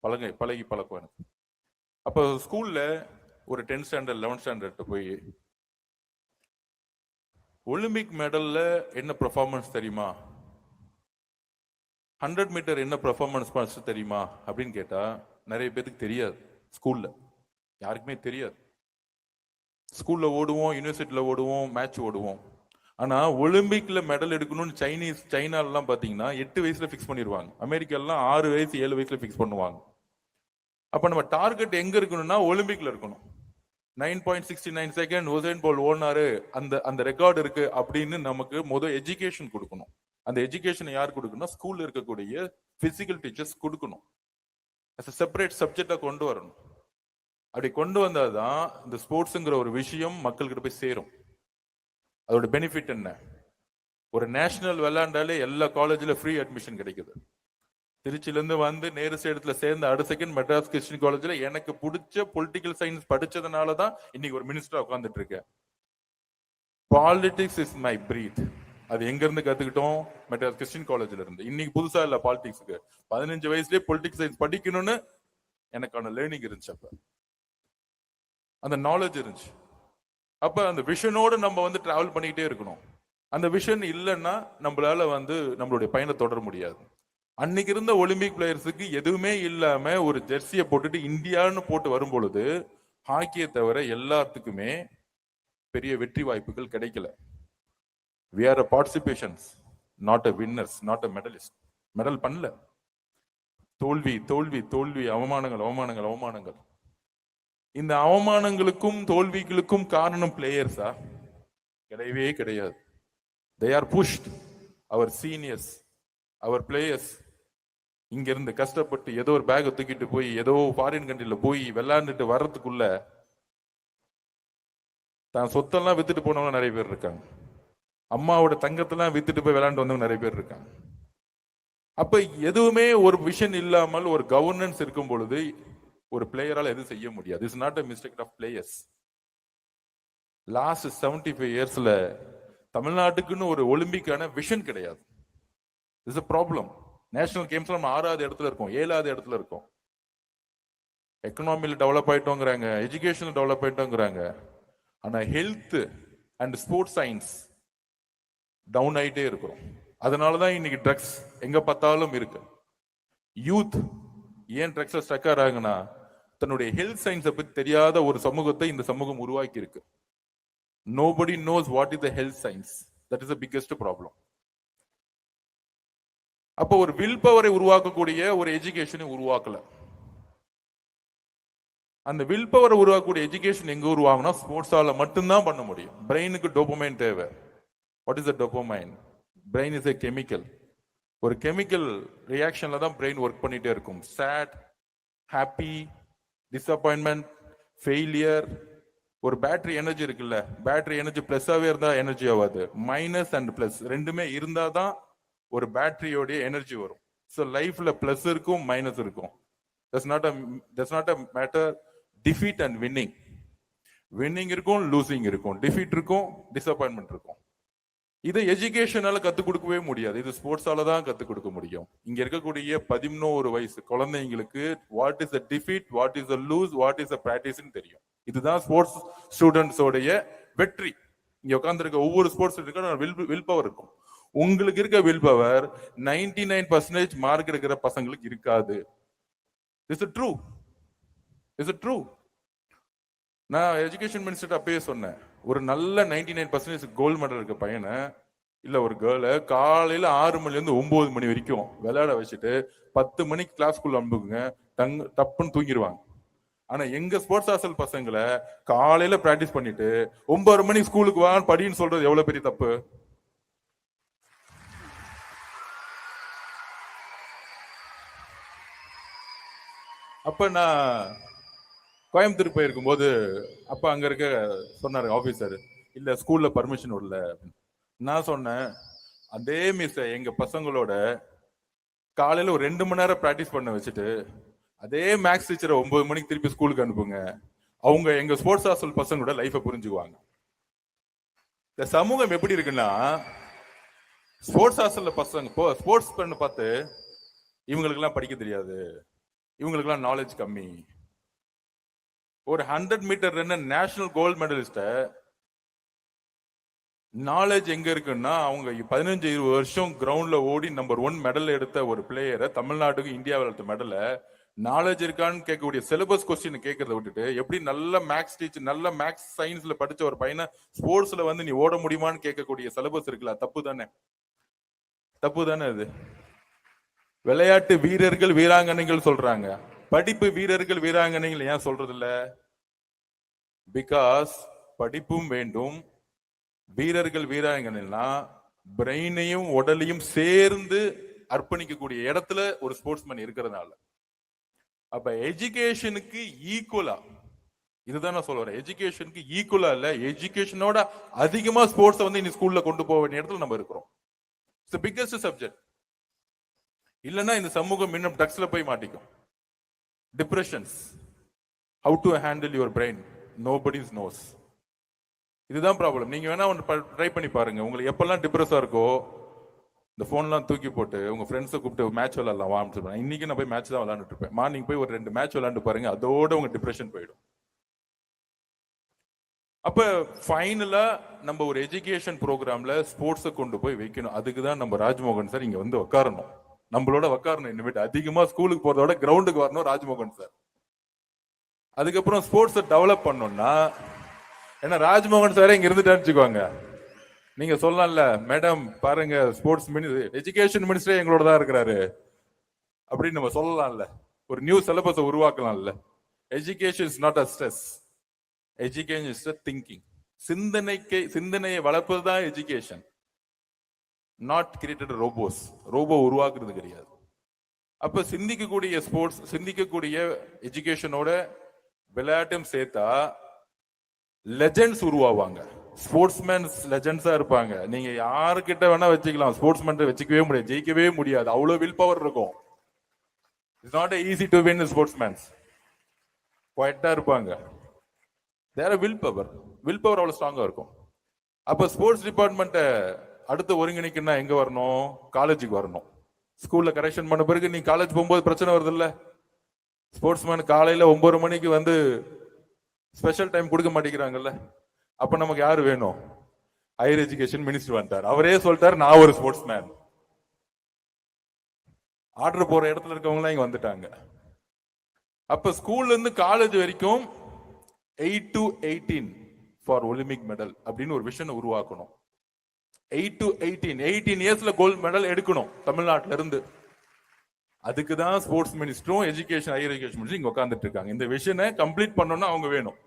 பழகி பழக்கம் எனக்கு. அப்போ ஸ்கூல்ல ஒரு 10th ஸ்டாண்டர்ட் 11th ஸ்டாண்டர்ட் போய் ஒலிம்பிக் மெடல்ல என்ன பெர்ஃபார்மன்ஸ் தெரியுமா, 100 மீட்டர் என்ன பெர்ஃபார்மன்ஸ் தெரியுமா அப்படின்னு கேட்டா நிறைய பேருக்கு தெரியாது. ஸ்கூல்ல யாருக்குமே தெரியாது. ஸ்கூல்ல ஓடுவோம், யூனிவர்சிட்டியில ஓடுவோம், மேட்ச் ஓடுவோம். ஆனா ஒலிம்பிக்ல மெடல் எடுக்கணும்னு சைனாலாம் பாத்தீங்கன்னா 8 வயசுல பிக்ஸ் பண்ணிடுவாங்க. அமெரிக்காலாம் 6 வயசு 7 வயசுல பிக்ஸ் பண்ணுவாங்க. அப்ப நம்ம டார்கெட் எங்க இருக்கணும்னா ஒலிம்பிக்ல இருக்கணும். 9.69 செகண்ட் உசைன் போல்ட் ஓடினாரு, அந்த ரெக்கார்டு இருக்கு அப்படின்னு நமக்கு முதல் எஜுகேஷன் கொடுக்கணும். அந்த எஜுகேஷன் யார் கொடுக்கணும்? ஸ்கூல்ல இருக்கக்கூடிய பிசிக்கல் டீச்சர்ஸ் கொடுக்கணும். செப்பரேட் சப்ஜெக்டா கொண்டு வரணும். அப்படி கொண்டு வந்தாதான் இந்த ஸ்போர்ட்ஸ்ங்கிற ஒரு விஷயம் மக்கள்கிட்ட போய் சேரும். அதோட பெனிஃபிட் என்ன? ஒரு நேஷனல் விளையாண்டாலே எல்லா காலேஜ்ல ஃப்ரீ அட்மிஷன் கிடைக்குது. திருச்சியில இருந்து வந்து நேரு ஸ்டேட்ல சேர்ந்த அடுத்த செகண்ட் மெட்ராஸ் கிறிஸ்டியன் காலேஜ்ல எனக்கு பிடிச்ச பொலிட்டிக்கல் சயின்ஸ் படிச்சதுனாலதான் இன்னைக்கு ஒரு மினிஸ்டரா உட்கார்ந்துட்டு இருக்கேன். Politics is my breath. அது எங்க இருந்து கத்துக்கிட்டோம்? மெட்ராஸ் கிறிஸ்டியன் காலேஜ்ல இருந்து. இன்னைக்கு புதுசா இல்ல பாலிடிக்ஸ்க்கு. 15 வயசுலயே பொலிட்டிக்ஸ் சயின்ஸ் படிக்கணும்னு எனக்கான லேர்னிங் இருந்துச்சு. அப்ப அந்த நாலேஜ் இருந்துச்சு. அப்ப அந்த விஷனோட நம்ம வந்து டிராவல் பண்ணிக்கிட்டே இருக்கணும். அந்த விஷன் இல்லைன்னா நம்மளால வந்து நம்மளுடைய பயணத்தை தொடர முடியாது. அன்னைக்கு இருந்த ஒலிம்பிக் பிளேயர்ஸுக்கு எதுவுமே இல்லாம ஒரு ஜெர்சியை போட்டுட்டு இந்தியான்னு போட்டு வரும் பொழுது ஹாக்கியை தவிர எல்லாத்துக்குமே பெரிய வெற்றி வாய்ப்புகள் கிடைக்கல. We are a participants, not a winners, not a medalist. Medal பண்ணல. தோல்வி தோல்வி தோல்வி, அவமானங்கள் அவமானங்கள் அவமானங்கள். இந்த அவமானங்களுக்கும் தோல்விகளுக்கும் காரணம் பிளேயர்ஸா? கிடையவே கிடையாது. They are pushed. Our seniors, our players இங்க இருந்து கஷ்டப்பட்டு ஏதோ ஒரு பேக் தூக்கிட்டு போய் ஏதோ ஃபாரின் கண்ட்ரில போய் விளையாண்டுட்டு வர்றதுக்குள்ள தான் சொத்தெல்லாம் வித்துட்டு போனவங்க நிறைய பேர் இருக்காங்க. அம்மாவோட தங்கத்தெல்லாம் வித்துட்டு போய் விளையாண்டு வந்தவங்க நிறைய பேர் இருக்காங்க. அப்ப எதுவுமே ஒரு விஷன் இல்லாமல் ஒரு கவர்னன்ஸ் இருக்கும் பொழுது ஒரு பிளேயரால் எதுவும் செய்ய முடியாது. It's not a mistake of players. Last 75 இயர்ஸ்ல தமிழ்நாட்டுக்குன்னு ஒரு ஒலிம்பிக்கான விஷன் கிடையாது. இட்ஸ் a problem. நேஷனல் கேம்ஸ்ல நம்ம 6வது இடத்துல இருக்கோம், 7வது இடத்துல இருக்கோம். எக்கனாமில டெவலப் ஆயிட்டோங்கிறாங்க, எஜுகேஷன் டெவலப் ஆயிட்டோங்கிறாங்க. ஆனா health and sports science down ஆயிட்டே இருக்கிறோம். அதனாலதான் இன்னைக்கு ட்ரக்ஸ் எங்க பார்த்தாலும் இருக்கு. யூத் ஏன் ட்ரக்ஸ்ல ஸ்டக் ஆறாங்கன்னா தன்னுடைய ஹெல்த் சயின்ஸை பத்தி தெரியாத ஒரு சமூகத்தை இந்த சமூகம் உருவாக்கி இருக்கு. Nobody knows what is the health science. That is the biggest problem. அப்போ ஒரு வில் பவரை உருவாக்கக்கூடிய ஒரு எஜுகேஷனை உருவாக்கல. அந்த வில் பவரை உருவாக்கக்கூடிய எஜுகேஷன் எங்க உருவாகணும்? ஸ்போர்ட்ஸால மட்டும்தான் பண்ண முடியும். பிரெயினுக்கு டோபமைன் தேவை. What is the dopamine? Brain is a chemical. ஒரு கெமிக்கல் ரியாக்ஷன்ல தான் பிரெயின் ஒர்க் பண்ணிட்டே இருக்கும். Chat, happy, disappointment, failure. ஒரு பேட்டரி எனர்ஜி இருக்குல்ல, பேட்டரி எனர்ஜி பிளஸ்ஸாவே இருந்தா எனர்ஜி ஆகாது. மைனஸ் அண்ட் பிளஸ் ரெண்டுமே இருந்தாதான் ஒரு பேட்டரியோடைய எனர்ஜி வரும். ஸோ லைஃப்ல பிளஸ் இருக்கும், மைனஸ் இருக்கும். That's not a matter defeat and winning. Winning இருக்கும், லூசிங் இருக்கும், டிஃபீட் இருக்கும், டிசப்பாயின்மெண்ட் இருக்கும். இதை எஜுகேஷனால கத்துக் கொடுக்கவே முடியாது. இது ஸ்போர்ட்ஸால தான் கத்துக் கொடுக்க முடியும். இங்க இருக்கக்கூடிய 11 வயசு குழந்தைங்களுக்கு what is the defeat, what is the lose, what is the பிராக்டிஸ்ன்னு தெரியும். இதுதான் ஸ்போர்ட்ஸ் ஸ்டூடெண்ட்ஸோடைய வெற்றி. இங்க உட்கார்ந்து ஒவ்வொரு ஸ்போர்ட்ஸ் வில் பவர் இருக்கும். உங்களுக்கு இருக்க வில் பவர் 99% மார்க் எடுக்கிற பசங்களுக்கு இருக்காது. Is it true? Is it true? நான் எஜுகேஷன் மினிஸ்டர் அப்பயே சொன்னேன், ஒரு நல்ல 99% கோல்டு மெடல் இருக்க பையனை இல்ல ஒரு கேர்ளை காலையில 6 மணில இருந்து 9 மணி வரைக்கும் விளையாட வச்சுட்டு 10 மணிக்கு கிளாஸ்க்குள்ள அனுப்புங்க, டப்புன்னு தூங்கிடுவாங்க. ஆனா எங்க ஸ்போர்ட்ஸ் ஹாஸ்டல் பசங்களை காலையில பிராக்டிஸ் பண்ணிட்டு 9 மணிக்கு ஸ்கூலுக்கு வா படின்னு சொல்றது எவ்வளவு பெரிய தப்பு. அப்ப நான் கோயம்புத்தூர் போயிருக்கும்போது அப்ப அங்க இருக்க சொன்னாரு ஆபீசர், இல்ல ஸ்கூல்ல பர்மிஷன் விடல அப்படின்னு. நான் சொன்னேன், அதே மிஸ் எங்க பசங்களோட காலையில ஒரு 2 மணி நேரம் பிராக்டிஸ் பண்ண வச்சுட்டு அதே மேக்ஸ் டீச்சரை 9 மணிக்கு திருப்பி ஸ்கூலுக்கு அனுப்புங்க, அவங்க எங்க ஸ்போர்ட்ஸ் ஹாஸ்டல் பசங்களோட லைஃபை புரிஞ்சுக்குவாங்க. இந்த சமூகம் எப்படி இருக்குன்னா, ஸ்போர்ட்ஸ் ஹாஸ்டல்ல பசங்க ஸ்போர்ட்ஸ் பண்ண பார்த்து இவங்களுக்கெல்லாம் படிக்க தெரியாது, இவங்களுக்கெல்லாம் நாலேஜ் கம்மி. ஒரு 100 metre runner national gold medallist knowledge எங்க இருக்குன்னா, அவங்க 15-20 வருஷம் கிரவுண்ட்ல ஓடி நம்பர் 1 மெடல் எடுத்த ஒரு பிளேயரை, தமிழ்நாட்டுக்கு இந்தியாவில் எடுத்த மெடலை நாலேஜ் இருக்கான்னு கேட்கக்கூடிய சிலபஸ் கொஸ்டின் கேட்கறத விட்டுட்டு, எப்படி நல்ல மேக்ஸ் டீச்சர் நல்ல மேக்ஸ் சயின்ஸ்ல படிச்ச ஒரு பையனை ஸ்போர்ட்ஸ்ல வந்து நீ ஓட முடியுமான்னு கேட்கக்கூடிய சிலபஸ் இருக்குல்ல, தப்பு தானே? தப்பு தானே அது? விளையாட்டு வீரர்கள் வீராங்கனைகள் சொல்றாங்க, படிப்பு வீரர்கள் வீராங்கனைகள் ஏன் சொல்றது இல்ல? பிகாஸ் படிப்பும் வேண்டும், வீரர்கள் வீராங்கனைனா பிரெயினையும் உடலையும் சேர்ந்து அர்ப்பணிக்கக்கூடிய இடத்துல ஒரு ஸ்போர்ட்ஸ்மேன் இருக்கிறதுனால. அப்ப எஜுகேஷனுக்கு ஈக்குவலா, இதுதான் நான் சொல்ல வரேன், எஜுகேஷனுக்கு ஈக்குவலா இல்ல, எஜுகேஷனோட அதிகமா ஸ்போர்ட்ஸ் வந்து இந்த ஸ்கூல்ல கொண்டு போக வேண்டிய இடத்துல நம்ம இருக்கிறோம். It's the biggest subject. இல்லைன்னா இந்த சமூகம் இன்னும் ட்ரக்ஸ்ல போய் மாட்டிக்கும். Depressions, how to handle your brain, nobody's knows. இதுதான் ப்ராப்ளம். நீங்க வேணா ஒன்று ட்ரை பண்ணி பாருங்க. உங்களுக்கு எப்பெல்லாம் டிப்ரெஸா இருக்கோ, இந்த போன்லாம் தூக்கி போட்டு உங்க ஃப்ரெண்ட்ஸை கூப்பிட்டு மேட்ச் விளையாடலாம் வாங்க. இன்னைக்கு நான் போய் மேட்ச் தான் விளையாண்டுட்டு இருப்பேன். மார்னிங் போய் ஒரு 2 மேட்ச் விளையாண்டு பாருங்க, அதோட உங்க டிப்ரெஷன் போயிடும். அப்ப ஃபைனலா நம்ம ஒரு எஜுகேஷன் ப்ரோக்ராம்ல ஸ்போர்ட்ஸை கொண்டு போய் வைக்கணும். அதுக்கு தான் நம்ம ராஜ்மோகன் சார் இங்க வந்து உட்காரணும், நம்மளோட உட்காரணும். இனிமேட்டு அதிகமா ஸ்கூலுக்கு போறதோட கிரவுண்டுக்கு வரணும் ராஜ்மோகன் சார். அதுக்கப்புறம் ஸ்போர்ட்ஸை டெவலப் பண்ணணும்னா, ஏன்னா ராஜ்மோகன் சாரே இங்க இருந்துட்டு வச்சுக்கோங்க, நீங்க சொல்லலாம்ல, மேடம் பாருங்க ஸ்போர்ட்ஸ் எஜுகேஷன் மினிஸ்டரே எங்களோட தான் இருக்கிறாரு அப்படின்னு நம்ம சொல்லலாம்ல, ஒரு நியூ சிலபஸை உருவாக்கலாம்ல. Education is not a stress, education is a thinking. சிந்தனையை வளர்ப்பது தான் education, not created robots. Robot உருவாக்குறது கிடையாது. அப்ப சிந்திக்கக்கூடிய ஸ்போர்ட்ஸ், சிந்திக்கக்கூடிய எஜுகேஷனோட விளையாட்டும் சேர்த்தா லெஜெண்ட்ஸ் உருவாவாங்க. ஸ்போர்ட்ஸ்மேன் லெஜெண்ட்ஸா இருப்பாங்க. நீங்க யாருக்கிட்ட வேணா வச்சுக்கலாம், ஸ்போர்ட்ஸ்மேன் வச்சுக்கவே முடியாது, ஜெயிக்கவே முடியாது, அவ்வளவு வில் பவர் இருக்கும். It's not easy to win sportsmen. குவைட்டா இருப்பாங்க, தேர் வில் பவர் அவ்வளவு ஸ்ட்ராங்கா இருக்கும். அப்ப ஸ்போர்ட்ஸ் டிபார்ட்மெண்ட்டை அடுத்து ஒருங்கிணைக்கணும்னா எங்க வரணும்? காலேஜுக்கு வரணும். ஸ்கூல்ல கரெக்ஷன் பண்ண பிறகு நீ காலேஜ் போகும்போது பிரச்சனை வருது இல்ல? ஸ்போர்ட்ஸ்மேன் காலையில 9 மணிக்கு வந்து ஸ்பெஷல் டைம் கொடுக்க மாட்டேங்கிறாங்கல்ல, அப்ப நமக்கு யாரு வேணும்? ஹையர் எஜுகேஷன் மினிஸ்டர் வந்துட்டார், அவரே சொல்லிட்டாரு நான் ஒரு ஸ்போர்ட்ஸ் மேன். ஆர்டர் போற இடத்துல இருக்கவங்க எல்லாம் இங்க வந்துட்டாங்க. அப்ப ஸ்கூல்ல இருந்து காலேஜ் வரைக்கும் 8 to 18 ஃபார் ஒலிம்பிக் மெடல் அப்படின்னு ஒரு விஷயம் உருவாக்கணும். 8 to 18 இயர்ஸ்ல கோல்டு மெடல் எடுக்கணும் தமிழ்நாட்டில இருந்து. அதுக்கு தான் ஸ்போர்ட்ஸ் மினிஸ்டரும் எஜுகேஷன் ஹையர் எஜுகேஷன் மினிஸ்டரும் இங்க உட்காந்துட்டு இருக்காங்க. இந்த விஷனை கம்ப்ளீட் பண்ணணும்னா அவங்க வேணும்.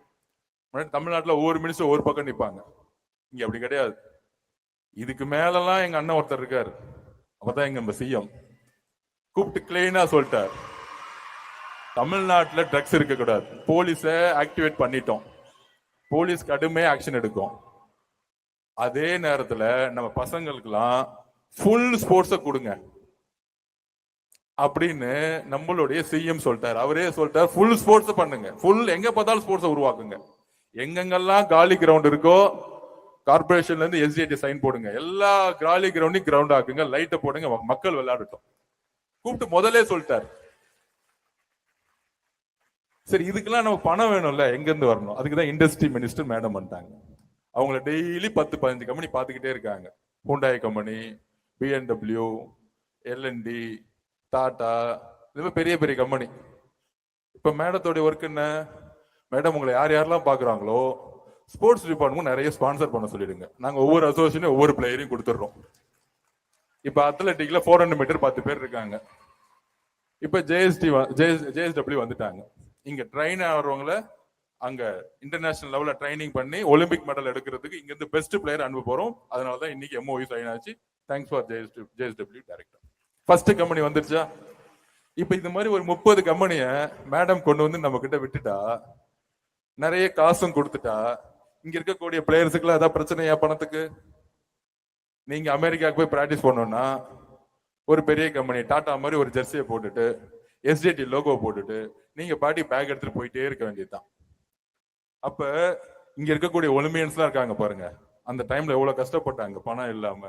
தமிழ்நாட்டில் ஒவ்வொரு மினிஸ்டர் ஒவ்வொரு பக்கம் நிற்பாங்க, இங்க அப்படி கிடையாது. இதுக்கு மேலலாம் எங்க அண்ணன் ஒருத்தர் இருக்காரு, அப்பதான் எங்க சிஎம் கூப்பிட்டு கிளீனா சொல்லிட்டார், தமிழ்நாட்டில் ட்ரக்ஸ் இருக்கக்கூடாது, போலீஸை ஆக்டிவேட் பண்ணிட்டோம், போலீஸ் கடுமையா ஆக்ஷன் எடுக்கும். அதே நேரத்தில் நம்ம பசங்களுக்கெல்லாம் ஃபுல் ஸ்போர்ட்ஸை கொடுங்க அப்படின்னு நம்மளுடைய சிஎம் சொல்லிட்டார். அவரே சொல்லிட்டார் ஃபுல் ஸ்போர்ட்ஸ் பண்ணுங்க, ஃபுல் எங்க பார்த்தாலும் ஸ்போர்ட்ஸை உருவாக்குங்க. எங்கெங்கெல்லாம் காலி கிரவுண்ட் இருக்கோ கார்பரேஷன்ல இருந்து எஸ்டிஐடி சைன் போடுங்க, எல்லா காலி கிரவுண்டையும் கிரவுண்ட் ஆக்குங்க, லைட்டை போடுங்க, மக்கள் விளையாடட்டும் கூப்பிட்டு முதலே சொல்லிட்டார். சரி, இதுக்கெல்லாம் நம்ம பணம் வேணும்ல, எங்க இருந்து வரணும்? அதுக்குதான் இண்டஸ்ட்ரி மினிஸ்டர் மேடம் பண்ணிட்டாங்க. அவங்கள டெய்லி 10-15 கம்பெனி பார்த்துக்கிட்டே இருக்காங்க. Hyundai company, BMW, LND, Tata, இது பெரிய பெரிய கம்பெனி. இப்ப மேடத்தோடைய ஒர்க் என்ன? மேடம் உங்களை யார் யாரெல்லாம் பாக்குறாங்களோ ஸ்போர்ட்ஸ் டிபார்ட்மெண்ட் நிறைய ஸ்பான்சர் பண்ண சொல்லிடுங்க, நாங்க ஒவ்வொரு அசோசியேஷனும் ஒவ்வொரு பிளேயரையும் கொடுத்துடுறோம். இப்ப அத்லெட்டிக்ல 400 மீட்டர் 10 பேர் இருக்காங்க. இப்ப JSW வந்துட்டாங்க. இங்க ட்ரெயின் ஆகிறவங்களை அங்க இன்டர்நேஷனல் லெவல்ல ட்ரைனிங் பண்ணி ஒலிம்பிக் மெடல் எடுக்கிறதுக்கு இங்க இருந்து பெஸ்ட் பிளேயர் அனுப்ப போறோம். அதனாலதான் இன்னைக்கு MOU சைன் ஆச்சு. Thanks for JSW director. First company வந்துருச்சா? இப்ப இந்த மாதிரி ஒரு 30 கம்பெனிய மேடம் கொண்டு வந்து நம்ம கிட்ட விட்டுட்டா, நிறைய காசும் கொடுத்துட்டா, இங்க இருக்கக்கூடிய பிளேயர்ஸுக்குலாம் ஏதாவது பிரச்சனையா பணத்துக்கு? நீங்க அமெரிக்காவுக்கு போய் பிராக்டிஸ் பண்ணணும்னா ஒரு பெரிய கம்பெனி டாடா மாதிரி ஒரு ஜெர்சியை போட்டுட்டு எஸ்டிடி லோகோ போட்டுட்டு நீங்க பாட்டி பேக் எடுத்துட்டு போயிட்டே இருக்க வேண்டியதுதான். அப்ப இங்க இருக்கக்கூடிய ஒலிம்பியன்ஸ்லாம் இருக்காங்க பாருங்க, அந்த டைம்ல எவ்வளவு கஷ்டப்பட்டாங்க, பணம் இல்லாம,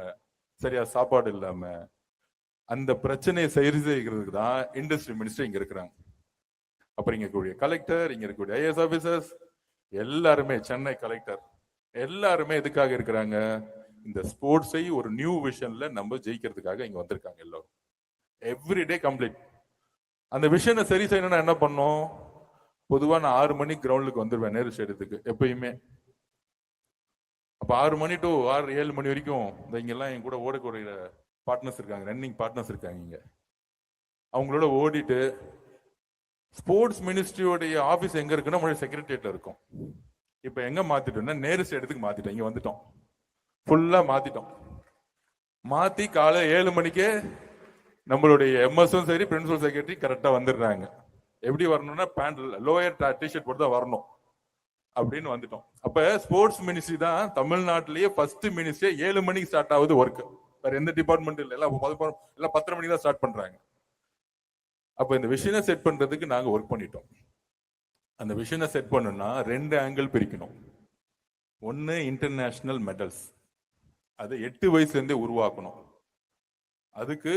சரியா சாப்பாடு இல்லாம. அந்த பிரச்சனையை சரி செய்கிறதுக்கு தான் இண்டஸ்ட்ரி மினிஸ்டர் இங்க இருக்கிறாங்க. அப்புறம் இங்க இருக்கக்கூடிய கலெக்டர், இங்க இருக்கக்கூடிய ஐஏஎஸ் ஆபீசர்ஸ் எல்லாருமே, சென்னை கலெக்டர் எல்லாருமே எதுக்காக இருக்கிறாங்க? இந்த ஸ்போர்ட்ஸை ஒரு நியூ விஷன்ல நம்ம ஜெயிக்கிறதுக்காக இங்க வந்திருக்காங்க எல்லாரும். Everyday complete. அந்த விஷனை சரி செய்யணும்னா என்ன பண்ணோம்? பொதுவா நான் 6 மணிக்கு கிரவுண்டுக்கு வந்துருவேன் நேரு ஸ்டேடியத்துக்கு எப்பயுமே. அப்ப 6 மணி டு 7 மணி வரைக்கும் இந்த இங்கெல்லாம் என் கூட ஓடக்கூடிய பார்ட்னர்ஸ் இருக்காங்க, ரன்னிங் பார்ட்னர்ஸ் இருக்காங்க இங்க. அவங்களோட ஓடிட்டு ஸ்போர்ட்ஸ் மினிஸ்ட்ரியோடைய ஆபீஸ் எங்க இருக்குன்னா நம்மளுடைய செக்ரட்டரியேட்ல இருக்கும். இப்ப எங்க மாத்திட்டோம்னா நேரு ஸ்டேடியத்துக்கு மாத்திட்டோம். இங்க வந்துட்டோம், ஃபுல்லா மாத்திட்டோம். மாத்தி காலை 7 மணிக்கே நம்மளுடைய எம்எஸும் சரி பிரின்சிபல் செக்ரட்டரி கரெக்டா வந்துடுறாங்க. எப்படி வரணும்னா பேண்ட் லோயர் டிஷர்ட் போட்டு தான் வரணும் அப்படின்னு வந்துட்டோம். அப்ப ஸ்போர்ட்ஸ் மினிஸ்ட்ரி தான் தமிழ்நாட்டிலேயே ஃபர்ஸ்ட் மினிஸ்ட்ரி. 7 மணிக்கு ஸ்டார்ட் ஆகுது ஒர்க். வேற எந்த டிபார்ட்மெண்ட் இல்லை, எல்லாம் 10 மணிக்கு தான் ஸ்டார்ட் பண்றாங்க. அப்ப இந்த விஷனை செட் பண்றதுக்கு நாங்க ஒர்க் பண்ணிட்டோம். அந்த விஷனை செட் பண்ணணும்னா 2 ஆங்கிள் பிரிக்கணும். ஒன்னு இன்டர்நேஷனல் மெடல்ஸ், அது 8 வயசுல இருந்தே உருவாக்கணும். அதுக்கு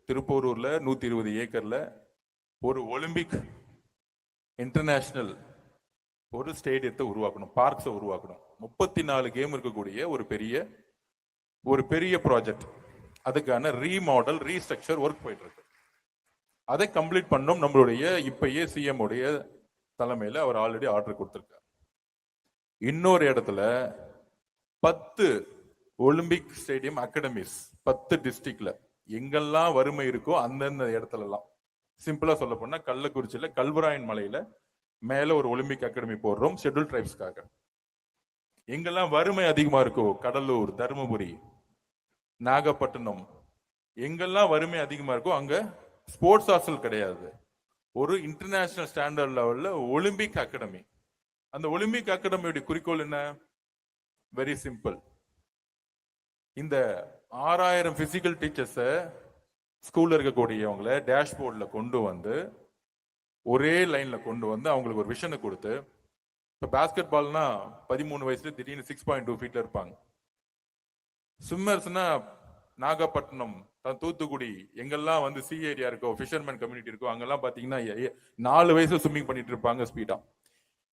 திருப்பூரூர்ல 120 ஏக்கர்ல ஒரு ஒலிம்பிக் இன்டர்நேஷனல் ஒரு ஸ்டேடியத்தை உருவாக்கணும், பார்க்ஸை உருவாக்கணும். 34 கேம் இருக்கக்கூடிய ஒரு பெரிய ப்ராஜெக்ட். அதுக்கான ரீமாடல் ரீஸ்ட்ரக்சர் ஒர்க் போயிட்டு இருக்கு. அதை கம்ப்ளீட் பண்ணோம். நம்மளுடைய இப்பயே சிஎம் உடைய தலைமையில அவர் ஆல்ரெடி ஆர்டர் கொடுத்திருக்கார். இன்னொரு இடத்துல 10 ஒலிம்பிக் ஸ்டேடியம் அகாடமிஸ் 10 டிஸ்ட்ரிக்ட்ல எங்கெல்லாம் வறுமை இருக்கோ அந்தந்த இடத்துல எல்லாம், சிம்பிளா சொல்ல போனா கள்ளக்குறிச்சியில கல்வராயன் மலையில மேல ஒரு ஒலிம்பிக் அகாடமி போடுறோம் ஷெட்யூல் ட்ரைப்ஸ்க்காக. எங்கெல்லாம் வறுமை அதிகமா இருக்கோ, கடலூர், தருமபுரி, நாகப்பட்டினம், எங்கெல்லாம் வறுமை அதிகமா இருக்கோ அங்க ஸ்போர்ட்ஸ் ஹாஸ்டல் கிடையாது, ஒரு இன்டர்நேஷனல் ஸ்டாண்டர்ட் லெவல்ல ஒலிம்பிக் அகாடமி. அந்த ஒலிம்பிக் அகாடமியோட குறிக்கோள் என்ன? Very simple. இந்த 6000 பிசிக்கல் டீச்சர்ஸ ஸ்கூல்ல இருக்கக்கூடியவங்களை டேஷ்போர்ட்ல கொண்டு வந்து ஒரே லைன்ல கொண்டு வந்து அவங்களுக்கு ஒரு விஷனை கொடுத்து, இப்ப பாஸ்கெட் பால்னா 13 வயசுல திடீர்னு 6.2 ஃபீட்ல இருப்பாங்க. ஸ்விம்மர்ஸ்னா நாகப்பட்டினம், தூத்துக்குடி, எங்கெல்லாம் வந்து சி ஏரியா இருக்கோ, ஃபிஷர்மேன் கம்யூனிட்டி இருக்கோ, அங்கெல்லாம் பாத்தீங்கன்னா 4 வயசுல ஸ்விம்மிங் பண்ணிட்டு இருப்பாங்க ஸ்பீடா.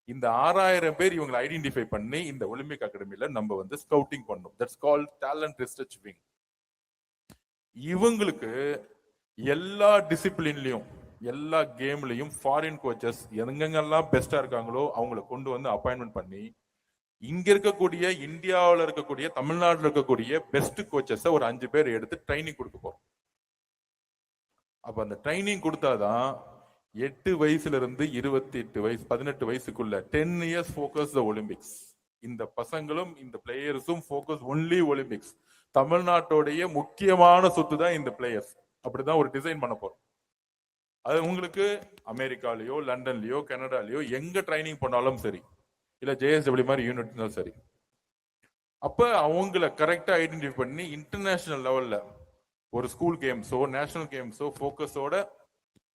இந்த 6000 பேர் இவங்களை ஐடென்டிஃபை பண்ணி இந்த ஒலிம்பிக் அகாடமியில நம்ம வந்து ஸ்கவுட்டிங் பண்ணோம். That's called talent research wing. இவங்களுக்கு எல்லா டிசிப்ளின்லயும் எல்லா கேம்லயும் ஃபாரின் கோச்சஸ் எங்கெங்கெல்லாம் பெஸ்டா இருக்காங்களோ அவங்களை கொண்டு வந்து அப்பாயின்மெண்ட் பண்ணி இங்க இருக்கக்கூடிய இந்தியாவில் இருக்கக்கூடிய தமிழ்நாட்டில் இருக்கக்கூடிய பெஸ்ட் கோச்சஸ் ஒரு 5 பேர் எடுத்து ட்ரைனிங் கொடுக்க போறோம். அப்ப அந்த ட்ரைனிங் கொடுத்தாதான் 8 வயசுல இருந்து 28 வயசு 18 வயசுக்குள்ள 10 இயர்ஸ் ஃபோக்கஸ் த ஒலிம்பிக்ஸ். இந்த பசங்களும் இந்த பிளேயர்ஸும் ஃபோக்கஸ் ஒன்லி ஒலிம்பிக்ஸ். தமிழ்நாட்டோடைய முக்கியமான சொத்து தான் இந்த பிளேயர்ஸ். அப்படிதான் ஒரு டிசைன் பண்ண போறோம். அது உங்களுக்கு அமெரிக்காலயோ லண்டன்லயோ கனடாலயோ எங்க ட்ரைனிங் பண்ணாலும் சரி, இல்ல ஜேஎஸ்டபிள்யூ மாதிரி யூனிட்னாலும் சரி, அப்ப அவங்கள கரெக்டா ஐடென்டிஃபை பண்ணி இன்டர்நேஷனல் லெவல்ல ஒரு ஸ்கூல் கேம்ஸோ நேஷனல் கேம்ஸோ ஃபோக்கஸோட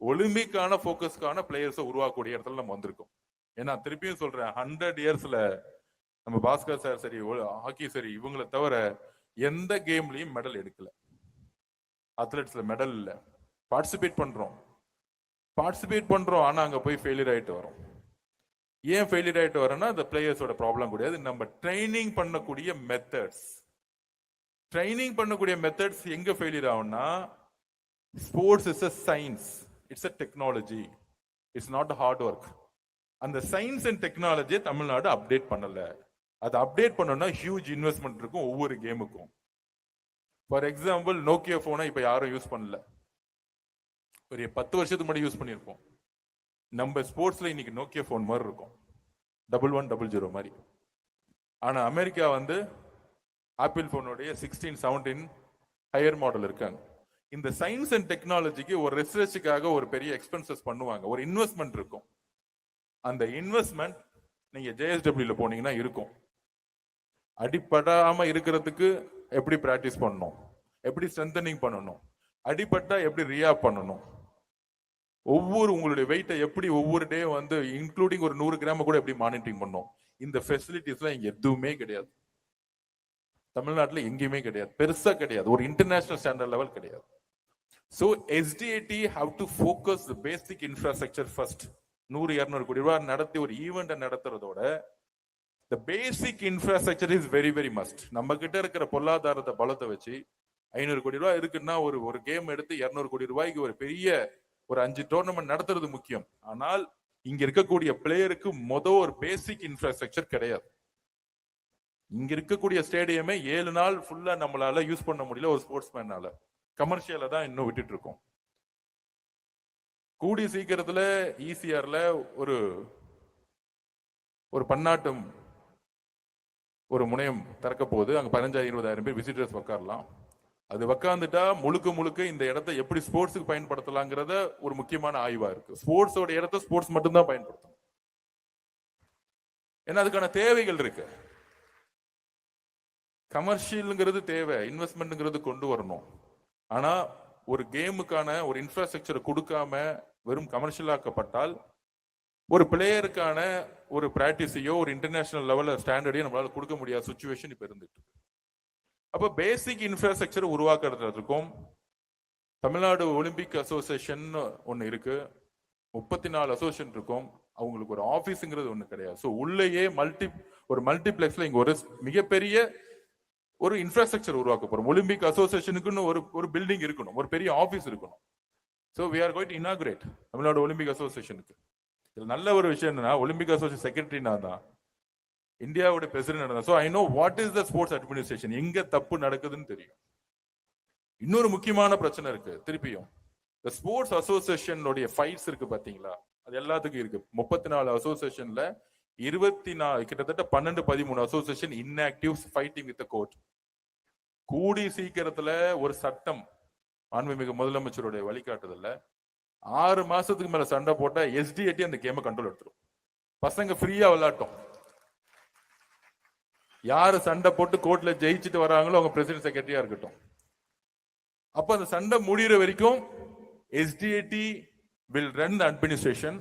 ஒலிம்பிக்கான ஃபோக்கஸ்க்கான பிளேயர்ஸை உருவாக்கக்கூடிய இடத்துல நம்ம வந்திருக்கோம். ஏன்னா திருப்பியும் சொல்றேன், 100 இயர்ஸ்ல நம்ம பாஸ்கர் சார் சரி, ஹாக்கி சரி, இவங்களை தவிர எந்த கேம்லயும் மெடல் எடுக்கல. அத்லெட்ஸ்ல மெடல் இல்ல. பார்ட்டிசிபேட் பண்றோம் ஆனா அங்க போய் ஃபெயிலியர் ஆயிட்டு வரோம். ஏன் ஃபெயிலியர் ஆயிட்டு வரோம்னா அந்த பிளேயர்ஸோட ப்ராப்ளம் கிடையாது, நம்ம ட்ரைனிங் பண்ணக்கூடிய மெத்தட்ஸ் எங்க ஃபெயிலியர் ஆகும்னா, sports is a science, it's a technology, it's not hard work. அந்த சயின்ஸ் அண்ட் டெக்னாலஜியை தமிழ்நாடு அப்டேட் பண்ணல. அதை அப்டேட் பண்ணணும்னா ஹியூஜ் இன்வெஸ்ட்மெண்ட் இருக்கும் ஒவ்வொரு கேமுக்கும். ஃபார் எக்ஸாம்பிள், நோக்கியா போனை இப்ப யாரும் யூஸ் பண்ணல, ஒரு 10 வருஷத்துக்கு முன்னாடி யூஸ் பண்ணியிருப்போம். நம்ம ஸ்போர்ட்ஸ்ல இன்னைக்கு நோக்கியா போன் மாதிரி இருக்கும், 1100 மாதிரி. ஆனா அமெரிக்கா வந்து ஆப்பிள் போனுடைய 16, 17 ஹையர் மாடல் இருக்காங்க. இந்த சயின்ஸ் அண்ட் டெக்னாலஜிக்கு ஒரு ரிசர்ச்சுக்காக ஒரு பெரிய எக்ஸ்பென்சஸ் பண்ணுவாங்க, ஒரு இன்வெஸ்ட்மெண்ட் இருக்கும். அந்த இன்வெஸ்ட்மெண்ட் நீங்க ஜேஎஸ்டபிள்யூல போனீங்கன்னா இருக்கும். அடிப்படாம இருக்கிறதுக்கு எப்படி பிராக்டிஸ் பண்ணணும், எப்படி ஸ்ட்ரென்தனிங் பண்ணணும், அடிப்பட்டா எப்படி ரியாப் பண்ணணும், ஒவ்வொரு உங்களுடைய வெயிட்டை எப்படி ஒவ்வொரு டே வந்து இன்க்ளூடிங் ஒரு 100 கிராம் கூட எப்படி மானிட்டரிங் பண்ணும். இந்த ஃபெசிலிட்டிஸ்லாம் இங்க எதுவுமே கிடையாது. தமிழ்நாட்டில் எங்கேயுமே கிடையாது, பெருசா கிடையாது, ஒரு இன்டர்நேஷனல் ஸ்டாண்டர்ட் லெவல் கிடையாது. So SDAT have to focus the basic infrastructure first. 100-200 கோடி ரூபாய் நடத்தி ஒரு ஈவெண்ட்டை நடத்துறதோட the basic infrastructure is very very must. நம்ம கிட்ட இருக்கிற பொருளாதாரத்தை பலத்தை வச்சு 500 கோடி ரூபாய் இருக்குன்னா ஒரு கேம் எடுத்து 200 கோடி ரூபாய்க்கு ஒரு பெரிய ஒரு 5 டோர்னமெண்ட் நடத்துறது முக்கியம். ஆனால் இங்க இருக்கக்கூடிய பிளேயருக்கு ஒரு பேசிக் இன்ஃப்ராஸ்ட்ரக்சர் கிடையாது. இங்க இருக்கக்கூடிய ஸ்டேடியமே 7 நாள் ஃபுல்லா நம்மளால யூஸ் பண்ண முடியல ஒரு ஸ்போர்ட்ஸ்மேனால. கமர்ஷியலா தான் இன்னும் விட்டுட்டு இருக்கோம். கூடி சீக்கிரத்துல ECRல ஒரு பன்னாட்டும் ஒரு முனையம் திறக்க போகுது. அங்க 15,000-20,000 பேர் விசிட்டர்ஸ் உட்காரலாம். அது உக்காந்துட்டா முழுக்க இந்த இடத்தை எப்படி ஸ்போர்ட்ஸுக்கு பயன்படுத்தலாங்கிறத ஒரு முக்கியமான ஆய்வா இருக்கு. ஸ்போர்ட்ஸோட இடத்தை ஸ்போர்ட்ஸ் மட்டும்தான் பயன்படுத்தணும். ஏன்னா அதுக்கான தேவைகள் இருக்கு. கமர்ஷியல்ங்கிறது தேவை, இன்வெஸ்ட்மெண்ட்ங்கிறது கொண்டு வரணும். ஆனா ஒரு கேமுக்கான ஒரு இன்ஃப்ராஸ்ட்ரக்சரை கொடுக்காம வெறும் கமர்ஷியல் ஆக்கப்பட்டால் ஒரு பிளேயருக்கான ஒரு பிராக்டிஸையோ ஒரு இன்டர்நேஷனல் லெவல்ல ஸ்டாண்டர்டையும் நம்மளால கொடுக்க முடியாத சுச்சுவேஷன் இப்ப இருந்துட்டு இருக்கு. அப்ப பேசிக் இன்ஃப்ராஸ்ட்ரக்சர் உருவாக்குறதுக்கும் தமிழ்நாடு ஒலிம்பிக் அசோசியேஷன் ஒன்னு இருக்கு, 34 அசோசியேஷன் இருக்கும். அவங்களுக்கு ஒரு ஆபீஸ்ங்கிறது ஒண்ணு கிடையாது. ஸோ உள்ளேயே ஒரு மல்டிபிளெக்ஸ்ல இங்க ஒரு மிகப்பெரிய ஒரு இன்ஃப்ராஸ்ட்ரக்சர் உருவாக்க போறோம். ஒலிம்பிக் அசோசியேஷனுக்குன்னு ஒரு பில்டிங் இருக்கணும், ஒரு பெரிய ஆபீஸ் இருக்கணும். So we are going to inaugurate Tamil Nadu Olympic அசோசியேஷனுக்கு. இதுல நல்ல ஒரு விஷயம் என்னன்னா, ஒலிம்பிக் அசோசியேஷன் செக்ரட்டரி நான் தான், இந்தியாவோட பிரசிடென்ட் தான். So I know what is the sports administration, எங்க தப்பு நடக்குதுன்னு தெரியும். இன்னொரு முக்கியமான பிரச்சனை இருக்கு. திருப்பியும் இந்த ஸ்போர்ட்ஸ் அசோசியேஷனுடைய ஃபைட்ஸ் இருக்கு பாத்தீங்களா, அது எல்லாத்துக்கும் இருக்கு. 34 அசோசியேஷன்ல 24 கிட்டத்தட்ட 12-13 association inactive fighting with court. கூடி சீக்கிரத்துல ஒரு சட்டம் மாண்புமிகு முதலமைச்சருடைய வழிகாட்டுதல்ல 6 மாசத்துக்கு மேல சண்டை போட்டா SDAT அந்த கேமை கண்ட்ரோல் எடுத்துரும். பசங்க ஃப்ரீயா விளையாட்டும். யாரு சண்டை போட்டு கோர்ட்ல ஜெயிச்சுட்டு வராங்களோ அவங்க பிரசிடென்ட் செக்ரட்டரியா இருக்கட்டும். அப்ப அந்த சண்டை முடிகிற வரைக்கும் SDAT will run the administration.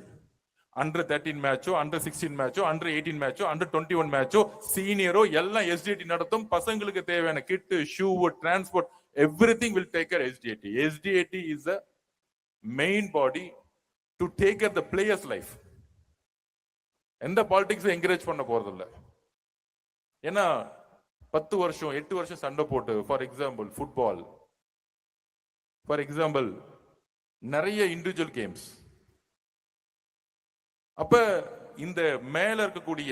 under 13 மேட்சோ, under 16 மேட்சோ, under 18 மேட்சோ, under 21 மேட்சோ, சீனியரோ எல்லாம் SDAT நடத்தும். பசங்களுக்கு தேவையான kit, shoe, transport, everything will take care SDAT. SDAT is the main body to take care the player's life. எந்த பாலிடிக்ஸ் என்கரேஜ் பண்ண போறது இல்ல. ஏன்னா 10 வருஷம் 8 வருஷம் சண்டை போட்டு, for example football, for example நிறைய இண்டிவிஜுவல் கேம்ஸ். அப்ப இந்த மேல இருக்கக்கூடிய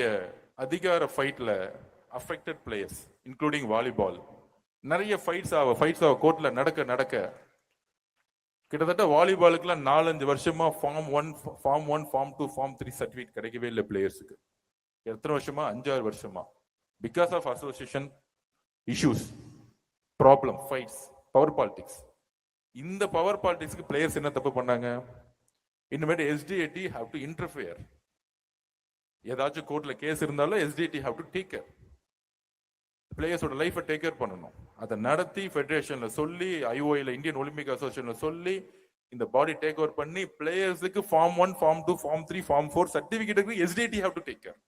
அதிகார ஃபைட்ல அஃபெக்டட் பிளேயர்ஸ் இன்க்ளூடிங் வாலிபால் நிறைய ஃபைட்ஸ் ஆக கோர்ட்ல நடக்க கிட்டத்தட்ட வாலிபாலுக்குலாம் 4-5 வருஷமா ஃபார்ம் 1, ஃபார்ம் 2, ஃபார்ம் 3 சர்டிஃபிகேட் கிடைக்கவே இல்லை பிளேயர்ஸுக்கு. எத்தனை வருஷமா? 5-6 வருஷமா. Because of association issues, problem, fights, power politics. இந்த பவர் பாலிடிக்ஸ்க்கு பிளேயர்ஸ் என்ன தப்பு பண்ணாங்க? இனிமேட்டு SDAT have to interfere. ஏதாச்சும் கோர்ட்ல கேஸ் இருந்தாலும் SDAT have to take care. பிளேயர்ஸோட லைஃபை டேக் கேர் பண்ணணும். அதை நடத்தி ஃபெடரேஷன்ல சொல்லி, IOIல இந்தியன் ஒலிம்பிக் அசோசியேஷன்ல சொல்லி இந்த பாடி டேக் ஓவர் பண்ணி பிளேயர்ஸுக்கு ஃபார்ம் 1, ஃபார்ம் 2, ஃபார்ம் 3, ஃபார்ம் 4 சர்டிபிகேட்டுக்கு SDAT have to take care.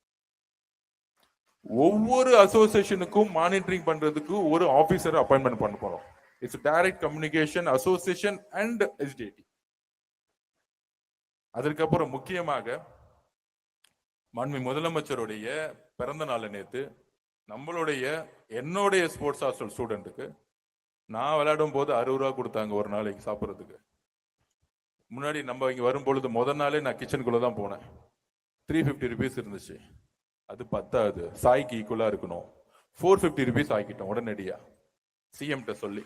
ஒவ்வொரு அசோசியேஷனுக்கும் மானிட்டரிங் பண்றதுக்கு ஒரு ஆபீசர் அப்பாயின்மெண்ட் பண்ண போறோம். It's direct communication association and SDAT. அதற்கப்புறம் முக்கியமாக மாண்புமிகு முதலமைச்சருடைய பிறந்த நாள் நேத்து என்னுடைய ஸ்போர்ட்ஸ் ஹாஸ்டல் ஸ்டூடெண்ட்டுக்கு நான் விளையாடும் போது 60 ரூபா கொடுத்தாங்க ஒரு நாளைக்கு சாப்பிட்றதுக்கு. முன்னாடி நம்ம இங்க வரும்பொழுது முதல் நாளே நான் கிச்சனுக்குள்ள தான் போனேன். 350 ருபீஸ் இருந்துச்சு. அது பத்தாது, சாய்க்கு ஈக்குவலா இருக்கணும். 450 ருபீஸ் ஆக்கிட்டோம் உடனடியா CM சொல்லி.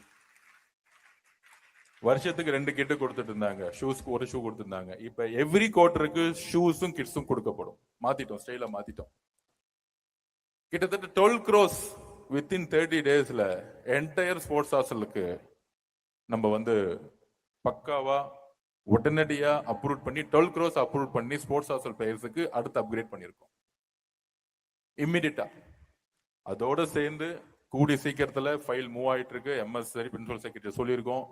வருஷத்துக்கு 2 கிட்டு கொடுத்துட்டு இருந்தாங்க. ஷூஸ்க்கு ஒரு ஷூ கொடுத்துருந்தாங்க. இப்ப எவ்ரி குவார்டருக்கு ஷூஸும் கிட்ஸும் கொடுக்கப்படும். மாத்திட்டோம், ஸ்டைல மாத்திட்டோம். கிட்டத்தட்ட 12 crores வித்தின் 30 daysல என்டையர் ஸ்போர்ட்ஸ் ஹாஸ்டலுக்கு நம்ம வந்து பக்காவா உடனடியா அப்ரூவ் பண்ணி 12 crores அப்ரூவ் பண்ணி ஸ்போர்ட்ஸ் ஹாஸ்டல் பிளேயர்ஸுக்கு அடுத்து அப்கிரேட் பண்ணியிருக்கோம் இம்மிடியட்டா. அதோட சேர்ந்து கூடிய சீக்கிரத்துல ஃபைல் மூவ் ஆயிட்டு இருக்கு. எம்எஸ் சரி பிரின்சிபல் செக்ரட்டரி சொல்லியிருக்கோம்,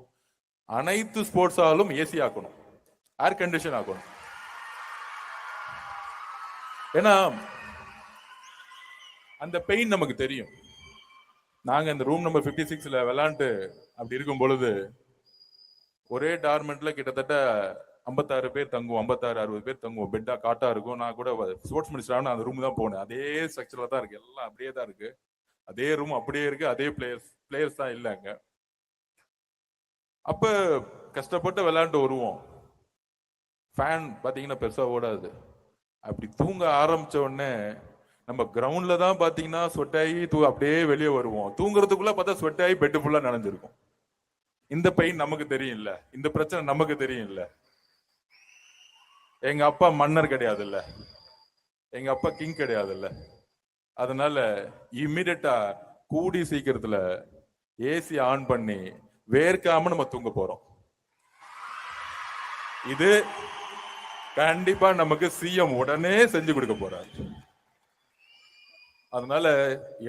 அனைத்து ஸ்போர்ட்ஸ் ஹாலும் ஏசி ஆக்கணும், ஏர் கண்டிஷன் ஆக்கணும். ஏன்னா அந்த பெயின் நமக்கு தெரியும். நாங்க இந்த ரூம் நம்பர் 56ல விளையாண்டு அப்படி இருக்கும் பொழுது ஒரே டார்மெண்ட்ல கிட்டத்தட்ட 56 பேர் தங்குவோம், 56-60 பேர் தங்குவோம். பெட்டா காட்டா இருக்கும். நான் கூட ஸ்போர்ட்ஸ் மினிஸ்டர் அந்த ரூம் தான் போனேன். அதே ஸ்ட்ரக்சர்ல தான் இருக்கு, எல்லாம் அப்படியே தான் இருக்கு. அதே ரூம் அப்படியே இருக்கு, அதே பிளேயர்ஸ் தான் இல்லை அங்க. அப்ப கஷ்டப்பட்டு விளையாண்டு வருவோம். ஃபேன் பாத்தீங்கன்னா பெருசா ஓடாது. அப்படி தூங்க ஆரம்பிச்ச உடனே நம்ம கிரவுண்ட்ல தான் பாத்தீங்கன்னா ஸ்வெட் ஆகி அப்படியே வெளியே வருவோம். தூங்குறதுக்குள்ள பார்த்தா ஸ்வெட் ஆகி பெட் ஃபுல்லா நனைஞ்சிருக்கும். இந்த பெயின் நமக்கு தெரியும் இல்ல, இந்த பிரச்சனை நமக்கு தெரியும் இல்ல. எங்க அப்பா மன்னர் கிடையாது இல்ல, எங்க அப்பா கிங் கிடையாது இல்ல. அதனால இம்மிடியட்டா கூடி சீக்கிரத்துல ஏசி ஆன் பண்ணி வேர்க்காம நம்ம தூங்க போறோம். இது கண்டிப்பா நமக்கு சிஎம் உடனே செஞ்சு கொடுக்க போறாரு. அதனால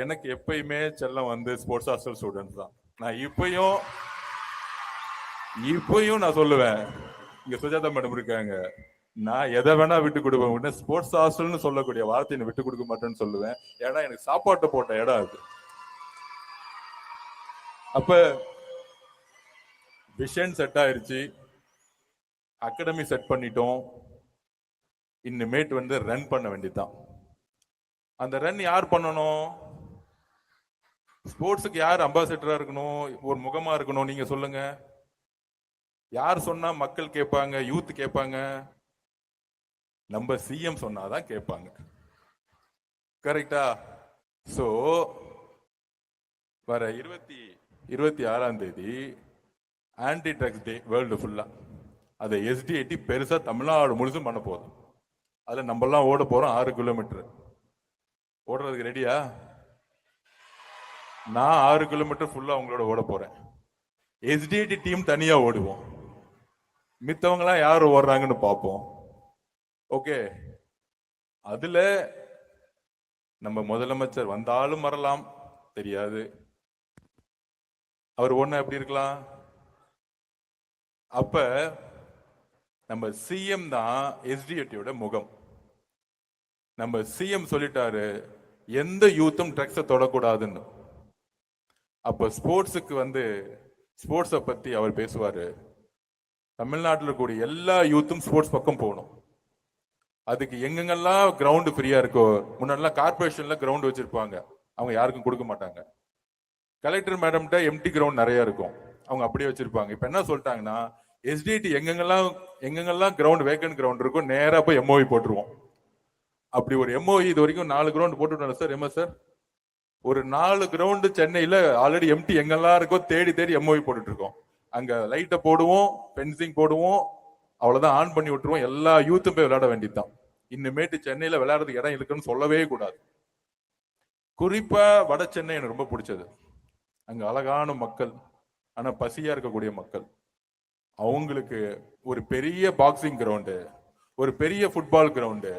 எனக்கு எப்பயுமே செல்லம் வந்து ஸ்போர்ட்ஸ் ஹாஸ்டல் ஸ்டூடெண்ட்ஸ் தான். நான் இப்பயும் நான் சொல்லுவேன், இங்க சுஜாதா மேடம் இருக்காங்க, நான் எதை வேணா விட்டு கொடுப்பேன், ஸ்போர்ட்ஸ் ஹாஸ்டல்னு சொல்லக்கூடிய வார்த்தையை விட்டு கொடுக்க மாட்டேன்னு சொல்லுவேன். ஏன்னா எனக்கு சாப்பாட்டை போட்ட இடம் அது. அப்ப விஷன் செட் ஆயிருச்சு, அகாடமி செட் பண்ணிட்டோம். இனிமேட் வந்து ரன் பண்ண வேண்டியதுதான். அந்த ரன் யார் பண்ணணும்? ஸ்போர்ட்ஸுக்கு யார் அம்பாசிடரா இருக்கணும், ஒரு முகமா இருக்கணும்? நீங்க சொல்லுங்க. யார் சொன்னா மக்கள் கேட்பாங்க, யூத் கேட்பாங்க? நம்ம சிஎம் சொன்னாதான் கேட்பாங்க. கரெக்டா? சோ வர 26ஆம் தேதி ஆன்டி ட்ரக்ஸ் டே வேர்ல்டு ஃபுல்லா. அதை எஸ்டிஐடி பெருசா தமிழ்நாடு முழுசும் பண்ண போதும். அதுல நம்ம எல்லாம் ஓட போறோம் 6 கிலோமீட்டர். ஓடுறதுக்கு ரெடியா? நான் 6 கிலோமீட்டர் ஃபுல்லா உங்களோட ஓட போறேன். எஸ்டிஐடி டீம் தனியா ஓடுவோம், மித்தவங்களாம் யார் ஓடுறாங்கன்னு பார்ப்போம். ஓகே, அதுல நம்ம முதலமைச்சர் வந்தாலும் வரலாம், தெரியாது. அவர் ஒண்ணு எப்படி இருக்கலாம். அப்ப நம்ம சிஎம் தான் எஸ்டிஐடியோட முகம். நம்ம சிஎம் சொல்லிட்டாரு எந்த யூத்தும் ட்ரக்ஸை தொடக்கூடாதுன்னு. அப்ப ஸ்போர்ட்ஸுக்கு வந்து ஸ்போர்ட்ஸை பத்தி அவர் பேசுவாரு. தமிழ்நாட்டில் கூடிய எல்லா யூத்தும் ஸ்போர்ட்ஸ் பக்கம் போகணும். அதுக்கு எங்கெங்கெல்லாம் கிரவுண்டு ஃப்ரீயா இருக்கோ, முன்னாடிலாம் கார்பரேஷன்ல கிரவுண்ட் வச்சிருப்பாங்க, அவங்க யாருக்கும் கொடுக்க மாட்டாங்க. கலெக்டர் மேடம்கிட்ட எம்டி கிரவுண்ட் நிறைய இருக்கும், அவங்க அப்படியே வச்சிருப்பாங்க. இப்ப என்ன சொல்லிட்டாங்கன்னா, எஸ்டிடி எங்கெங்கெல்லாம் கிரவுண்ட் வேக்கன்ட் கிரவுண்ட் இருக்கும் நேரா போய் எம்ஓஇ போட்டுருவோம். அப்படி ஒரு எம்ஓஇ இது வரைக்கும் 4 கிரவுண்ட் போட்டுவிட்டோம் சார். எம்எஸ் சார், ஒரு 4 கிரவுண்டு சென்னையில ஆல்ரெடி எம்டி எங்கெல்லாம் இருக்கோ தேடி எம்ஓஇ போட்டுட்டு இருக்கோம். அங்க லைட்டை போடுவோம், பென்சிங் போடுவோம், அவ்வளவுதான், ஆன் பண்ணி விட்டுருவோம். எல்லா யூத்தும் போய் விளையாட வேண்டியதுதான். இன்னுமேட்டு சென்னையில விளையாடுறதுக்கு இடம் இருக்குன்னு சொல்லவே கூடாது. குறிப்பா வட சென்னை எனக்கு ரொம்ப பிடிச்சது. அங்க அழகான மக்கள், ஆனா பசியா இருக்கக்கூடிய மக்கள். அவங்களுக்கு ஒரு பெரிய பாக்ஸிங் கிரவுண்டு, ஒரு பெரிய ஃபுட்பால் கிரவுண்டு,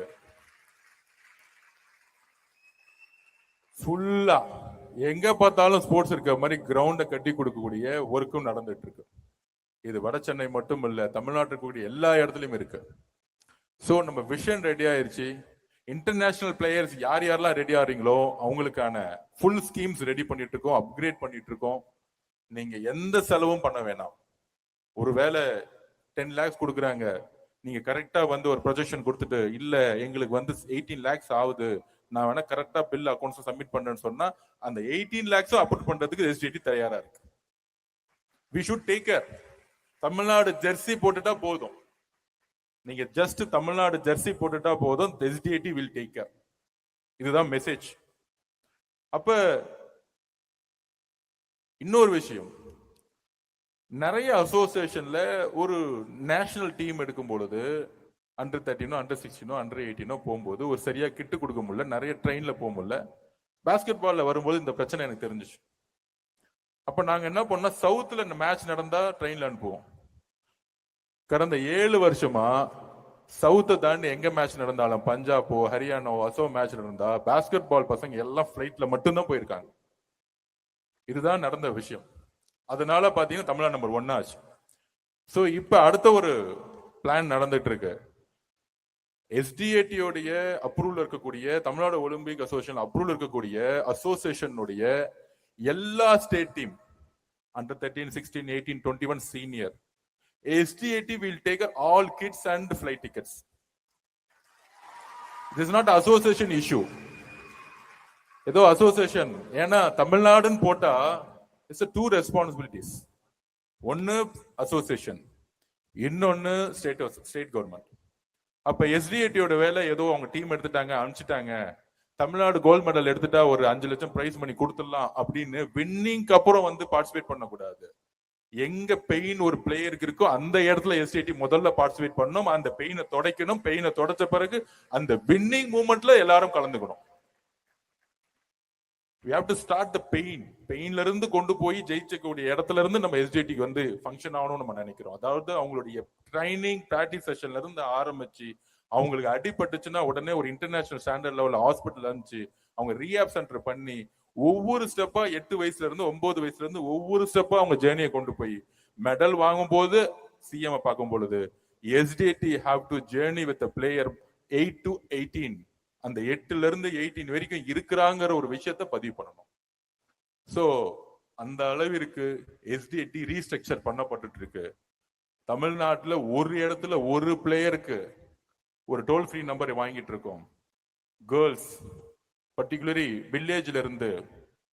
ஃபுல்லா எங்க பார்த்தாலும் ஸ்போர்ட்ஸ் இருக்க மாதிரி கிரவுண்டை கட்டி கொடுக்கக்கூடிய ஒர்க்கும் நடந்துட்டு இருக்கு. இது வட சென்னை மட்டும் இல்ல, தமிழ்நாட்டுக்கு கூடிய எல்லா இடத்துலயும் இருக்கு. ஸோ நம்ம விஷன் ரெடி ஆயிருச்சு. இன்டர்நேஷனல் பிளேயர்ஸ் யார் யாரெல்லாம் ரெடி ஆறீங்களோ அவங்களுக்கான ஃபுல் ஸ்கீம்ஸ் ரெடி பண்ணிட்டு இருக்கோம், அப்கிரேட் பண்ணிட்டு இருக்கோம். நீங்க எந்த செலவும் பண்ண வேணாம். ஒருவேளை 10 lakhs கொடுக்குறாங்க, நீங்க கரெக்டா வந்து ஒரு ப்ரொஜெக்ஷன் கொடுத்துட்டு, இல்ல எங்களுக்கு வந்து 18 lakhs ஆகுது, நான் வேணா கரெக்டா பில் அக்கௌண்ட்ஸ் சப்மிட் பண்றேன்னு சொன்னா அந்த 18 lakhs அப்ரூவ் பண்றதுக்கு எஸ்டிடி தயாரா இருக்கு. We should take care. Tamil Nadu jersey போட்டுட்டா போதும், நீங்க ஜஸ்ட் தமிழ்நாடு ஜெர்சி போட்டுட்டா போதும், எஸ்டிடி வில் டேக் கேர். இதுதான் மெசேஜ். அப்ப இன்னொரு விஷயம், நிறைய அசோசியேஷன்ல ஒரு நேஷனல் டீம் எடுக்கும் பொழுது அண்டர் 13 அண்டர் 16 அண்டர் 18 போகும்போது ஒரு சரியா கிட்டு கொடுக்க முடியல, நிறைய ட்ரெயின்ல போக முடியல. பாஸ்கெட் பால்ல வரும்போது இந்த பிரச்சனை எனக்கு தெரிஞ்சிச்சு. அப்ப நாங்க என்ன பண்ணோம், சவுத்துல இந்த மேட்ச் நடந்தா ட்ரெயின்ல அனுப்புவோம். கடந்த 7 வருஷமா சவுத்தை தாண்டி எங்க மேட்ச் நடந்தாலும், பஞ்சாபோ ஹரியானாவோ அசோம் மேட்ச் நடந்தா பாஸ்கெட் பால் பசங்க எல்லாம் பிளைட்ல மட்டும்தான் போயிருக்காங்க. இதுதான் நடந்த விஷயம். அதனால பாத்தீங்கன்னா தமிழ்நாடு நம்பர் 1 ஆச்சு. சோ இப்ப அடுத்த ஒரு பிளான் நடந்துட்டு இருக்கு. எஸ்டிஏடியோடைய அப்ரூவல் இருக்கக்கூடிய, தமிழ்நாடு ஒலிம்பிக் அசோசியேஷன் அப்ரூவல் இருக்கக்கூடிய அசோசியேஷனுடைய எல்லா state team under 13, 16, 18, 21 senior, STAT will take all kids and flight tickets. This is not association issue. ஏதோ அசோசியேஷன், ஏன்னா தமிழ்நாடுன்னு போட்டா இட்ஸ் two responsibilities. ஒன்னு அசோசியேஷன், இன்னொன்னு ஸ்டேட் கவர்மெண்ட். அப்ப எஸ்டிஏடியோட வேலை ஏதோ அவங்க டீம் எடுத்துட்டாங்க, அனுப்பிச்சிட்டாங்க, தமிழ்நாடு கோல்ட் மெடல் எடுத்துட்டா ஒரு 5 லட்சம் பிரைஸ் பண்ணி கொடுத்துடலாம் அப்படின்னு வின்னிங்க்கு அப்புறம் வந்து பார்ட்டிசிபேட் பண்ணக்கூடாது. எங்க பெயின் ஒரு பிளேயருக்கு இருக்கோ அந்த இடத்துல எஸ்டிஏடி முதல்ல பார்ட்டிசிபேட் பண்ணணும், அந்த பெயினை தொடக்கணும். பெயினை தொடச்ச பிறகு அந்த வின்னிங் மூமெண்ட்ல எல்லாரும் கலந்துக்கணும். we have to start the பெயின்ல இருந்து கொண்டு போய் ஜெயிச்சக்கூடிய இடத்துல இருந்து நம்ம எஸ்டிஏடிக்கு வந்து ஃபங்க்ஷன் ஆகணும்னு நம்ம நினைக்கிறோம். அதாவது அவங்களுடைய ட்ரைனிங் பிராக்டிஸ் செஷன்ல இருந்து ஆரம்பிச்சு, அவங்களுக்கு அடிபட்டுச்சுன்னா உடனே ஒரு இன்டர்நேஷனல் ஸ்டாண்டர்ட் லெவல்ல ஹாஸ்பிட்டல் அனுப்பிச்சு அவங்க ரீஹாப் சென்டர் பண்ணி ஒவ்வொரு ஸ்டெப்பா 8 வயசுல இருந்து 9 வயசுல இருந்து ஒவ்வொரு ஸ்டெப்பா அவங்க ஜேர்னியை கொண்டு போய் மெடல் வாங்கும் போது சிஎம் பார்க்கும் பொழுது SDAT have to journey with player 8 to 18, அந்த 8ல இருந்து 18 வரைக்கும் இருக்கிறாங்கிற ஒரு விஷயத்த பதிவு பண்ணணும். சோ அந்த அளவிற்கு எஸ்டிஏடி ரீஸ்ட்ரக்சர் பண்ணப்பட்டு இருக்கு. தமிழ்நாட்டுல ஒரு இடத்துல ஒரு பிளேயருக்கு ஒரு டோல் ஃப்ரீ நம்பர் வாங்கிட்டு இருக்கோம். கேர்ள்ஸ் பர்டிகுலரி வில்லேஜ்ல இருந்து,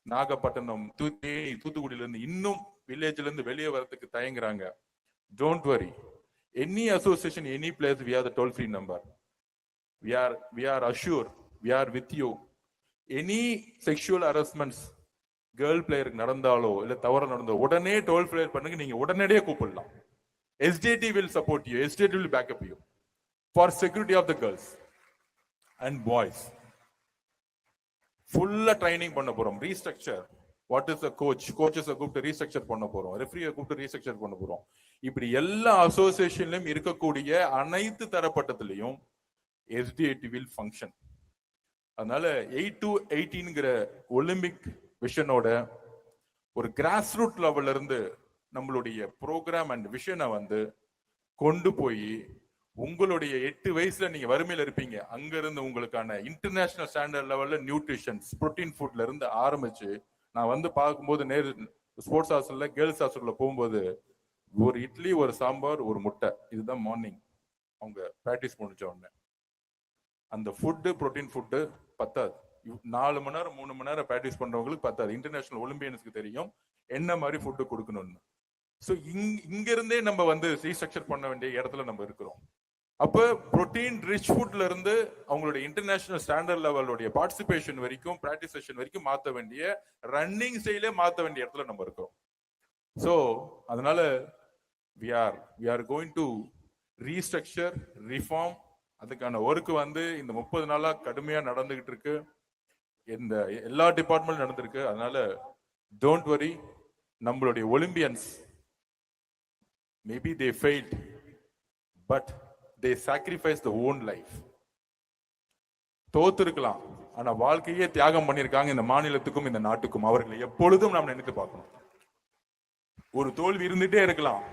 நாகப்பட்டினம், தூத்துக்குடியில இருந்து இன்னும் வில்லேஜ்ல இருந்து வெளியே வரதுக்கு தயங்குறாங்க. Don't worry, any association, any place, we have the toll free number. we are assured, we are with you. any sexual harassments girl பிளேயருக்கு நடந்தாலோ இல்ல தவறு நடந்தோ உடனே டோல் ஃப்ரீ பண்ணுங்க, நீங்க உடனடியே கூப்பிடலாம். SDT will support you, SDT will back up you for security of the girls and boys. ஃபுல்லா ட்ரைனிங் பண்ண போறோம். Restructure, what is the coaches கூப்பிட்டு ரீஸ்ட்ரக்சர் பண்ண போறோம், ரெஃப்ரியை கூப்பிட்டு ரீஸ்ட்ரக்சர் பண்ண போறோம். இப்படி எல்லா அசோசியேஷன்லயும் இருக்கக்கூடிய அனைத்து தரப்பட்டத்திலையும் SDAT will function. அதனால 8 to 18ங்கிற ஒலிம்பிக் விஷனோட ஒரு கிராஸ் ரூட் லெவல்ல இருந்து நம்மளுடைய ப்ரோக்ராம் அண்ட் விஷனை வந்து கொண்டு போய் உங்களுடைய 8 வயசுல நீங்க வறுமையில இருப்பீங்க, அங்க இருந்து உங்களுக்கான இன்டர்நேஷனல் ஸ்டாண்டர்ட் லெவல்ல நியூட்ரிஷன்ஸ், புரோட்டீன் ஃபுட்ல இருந்து ஆரம்பிச்சு, நான் வந்து பார்க்கும்போது நேரு ஸ்போர்ட்ஸ் ஹாஸ்டல்ல கேர்ள்ஸ் ஹாஸ்டல்ல போகும்போது ஒரு இட்லி, ஒரு சாம்பார், ஒரு முட்டை, இதுதான் மார்னிங் அவங்க பிராக்டிஸ் முடிச்ச உடனே. அந்த ஃபுட்டு, புரோட்டீன் ஃபுட்டு பத்தாது. 4 மணி நேரம் 3 மணி நேரம் பிராக்டிஸ் பண்றவங்களுக்கு பத்தாது. இன்டர்நேஷனல் ஒலிம்பியன்ஸ்க்கு தெரியும் என்ன மாதிரி ஃபுட்டு கொடுக்கணும்னு. ஸோ இங்க இருந்தே நம்ம வந்து ரீஸ்ட்ரக்சர் பண்ண வேண்டிய இடத்துல நம்ம இருக்கிறோம். அப்ப புரோட்டீன் ரிச் ஃபுட்ல இருந்து அவங்களுடைய இன்டர்நேஷனல் ஸ்டாண்டர்ட் லெவலுடைய பார்ட்டிசிபேஷன் வரைக்கும், பிராக்டிஸ் செஷன் வரைக்கும் மாற்ற வேண்டிய, ரன்னிங் ஸ்டைலே மாற்ற வேண்டிய இடத்துல நம்ம இருக்கோம். ஸோ அதனால we are going to restructure, reform. அதுக்கான ஒர்க் வந்து இந்த 30 நாளா கடுமையா நடந்துகிட்டு இருக்கு. இந்த எல்லா டிபார்ட்மெண்ட் நடந்திருக்கு. அதனால டோன்ட் வரி, நம்மளுடைய Olympians maybe they failed but they sacrificed their own life. தோத்திருக்கலாம், ஆனா வாழ்க்கையே தியாகம் பண்ணிருக்காங்க இந்த மாநிலத்துக்கும் இந்த நாட்டுக்கும். அவர்களை எப்பொழுதும் நாம் நினைத்து பார்க்கணும். ஒரு தோல்வி இருந்துட்டே இருக்கலாம்,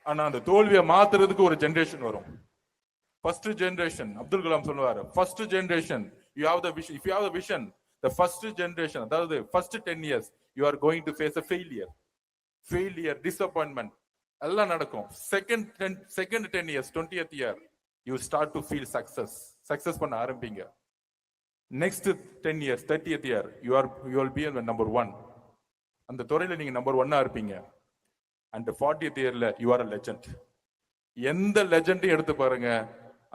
ஆனா அந்த தோல்வியை மாத்துறதுக்கு ஒரு ஜெனரேஷன் வரும். ஃபர்ஸ்ட் ஜெனரேஷன், அப்துல் கலாம் சொல்லுவாரு, first generation you have the vision. If you have the vision, the first generation, அதாவது first 10 years you are going to face a failure, disappointment எல்லாம் நடக்கும். Second 10 years, 20th year you start to feel success பண்ண ஆரம்பிங்க. next 10 years, 30th year you will be number 1. அந்த துறையில நீங்க number 1 இருப்பீங்க. and 40th yearல you are a legend. எந்த லெஜெண்டையும் எடுத்து பாருங்க,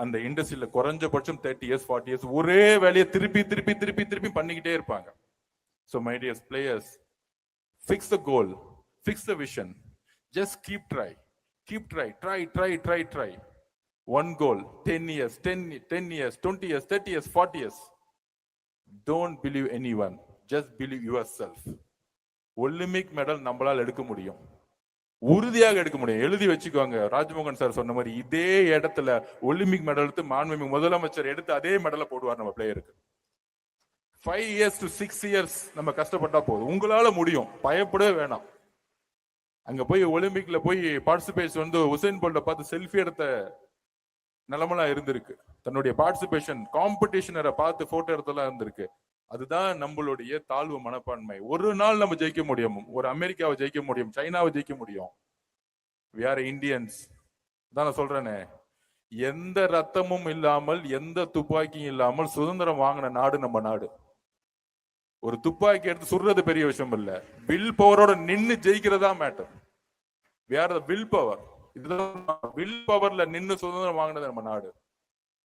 அந்த இண்டஸ்ட்ரியில குறைஞ்சபட்சம் 30 years 40 years ஒரே வேலையை திருப்பி பண்ணிக்கிட்டே இருப்பாங்க. so my dear players, fix the goal, fix the vision, just keep try, try. One goal, 10 years, 10 years, 20 years, 30 years, 40 years. Don't believe anyone, just believe yourself. Olympic medal நம்மளால எடுக்க முடியும், உறுதியாக எடுக்க முடியும். எழுதி வச்சுக்கோங்க. ராஜ்மோகன் சார் சொன்ன மாதிரி இதே இடத்துல ஒலிம்பிக் மெடல் எடுத்து மாண்புமிகு முதலமைச்சர் எடுத்து அதே மெடலை போடுவார் நம்ம பிளேயருக்கு. 5 years to 6 years நம்ம கஷ்டப்பட்டா போதும், உங்களால முடியும், பயப்படவே வேணாம். அங்க போய் ஒலிம்பிக்ல போய் பார்ட்டிசிபேஷன் வந்து உசைன் போல்ட பார்த்து செல்ஃபி எடுத்த நிலைமெல்லாம் இருந்திருக்கு. தன்னுடைய பார்ட்டிசிபேஷன் காம்படிஷனரை பார்த்து போட்டோ எடுத்தெல்லாம் இருந்திருக்கு. அதுதான் நம்மளுடைய தாழ்வு மனப்பான்மை. ஒரு நாள் நம்ம ஜெயிக்க முடியும், ஒரு அமெரிக்காவை ஜெயிக்க முடியும், சைனாவை ஜெயிக்க முடியும். we are Indians. தான் நான் சொல்றேனே, எந்த ரத்தமும் இல்லாமல் எந்த துப்பாக்கியும் இல்லாமல் சுதந்திரம் வாங்கின நாடு நம்ம நாடு. ஒரு துப்பாக்கி எடுத்து சுடுறது பெரிய விஷயம் இல்ல, வில் பவரோட நின்னு ஜெயிக்கிறதா matter. we are the will power. இதுதான் வில் பவர்ல நின்னு சுதந்திரம் வாங்கினது நம்ம நாடு.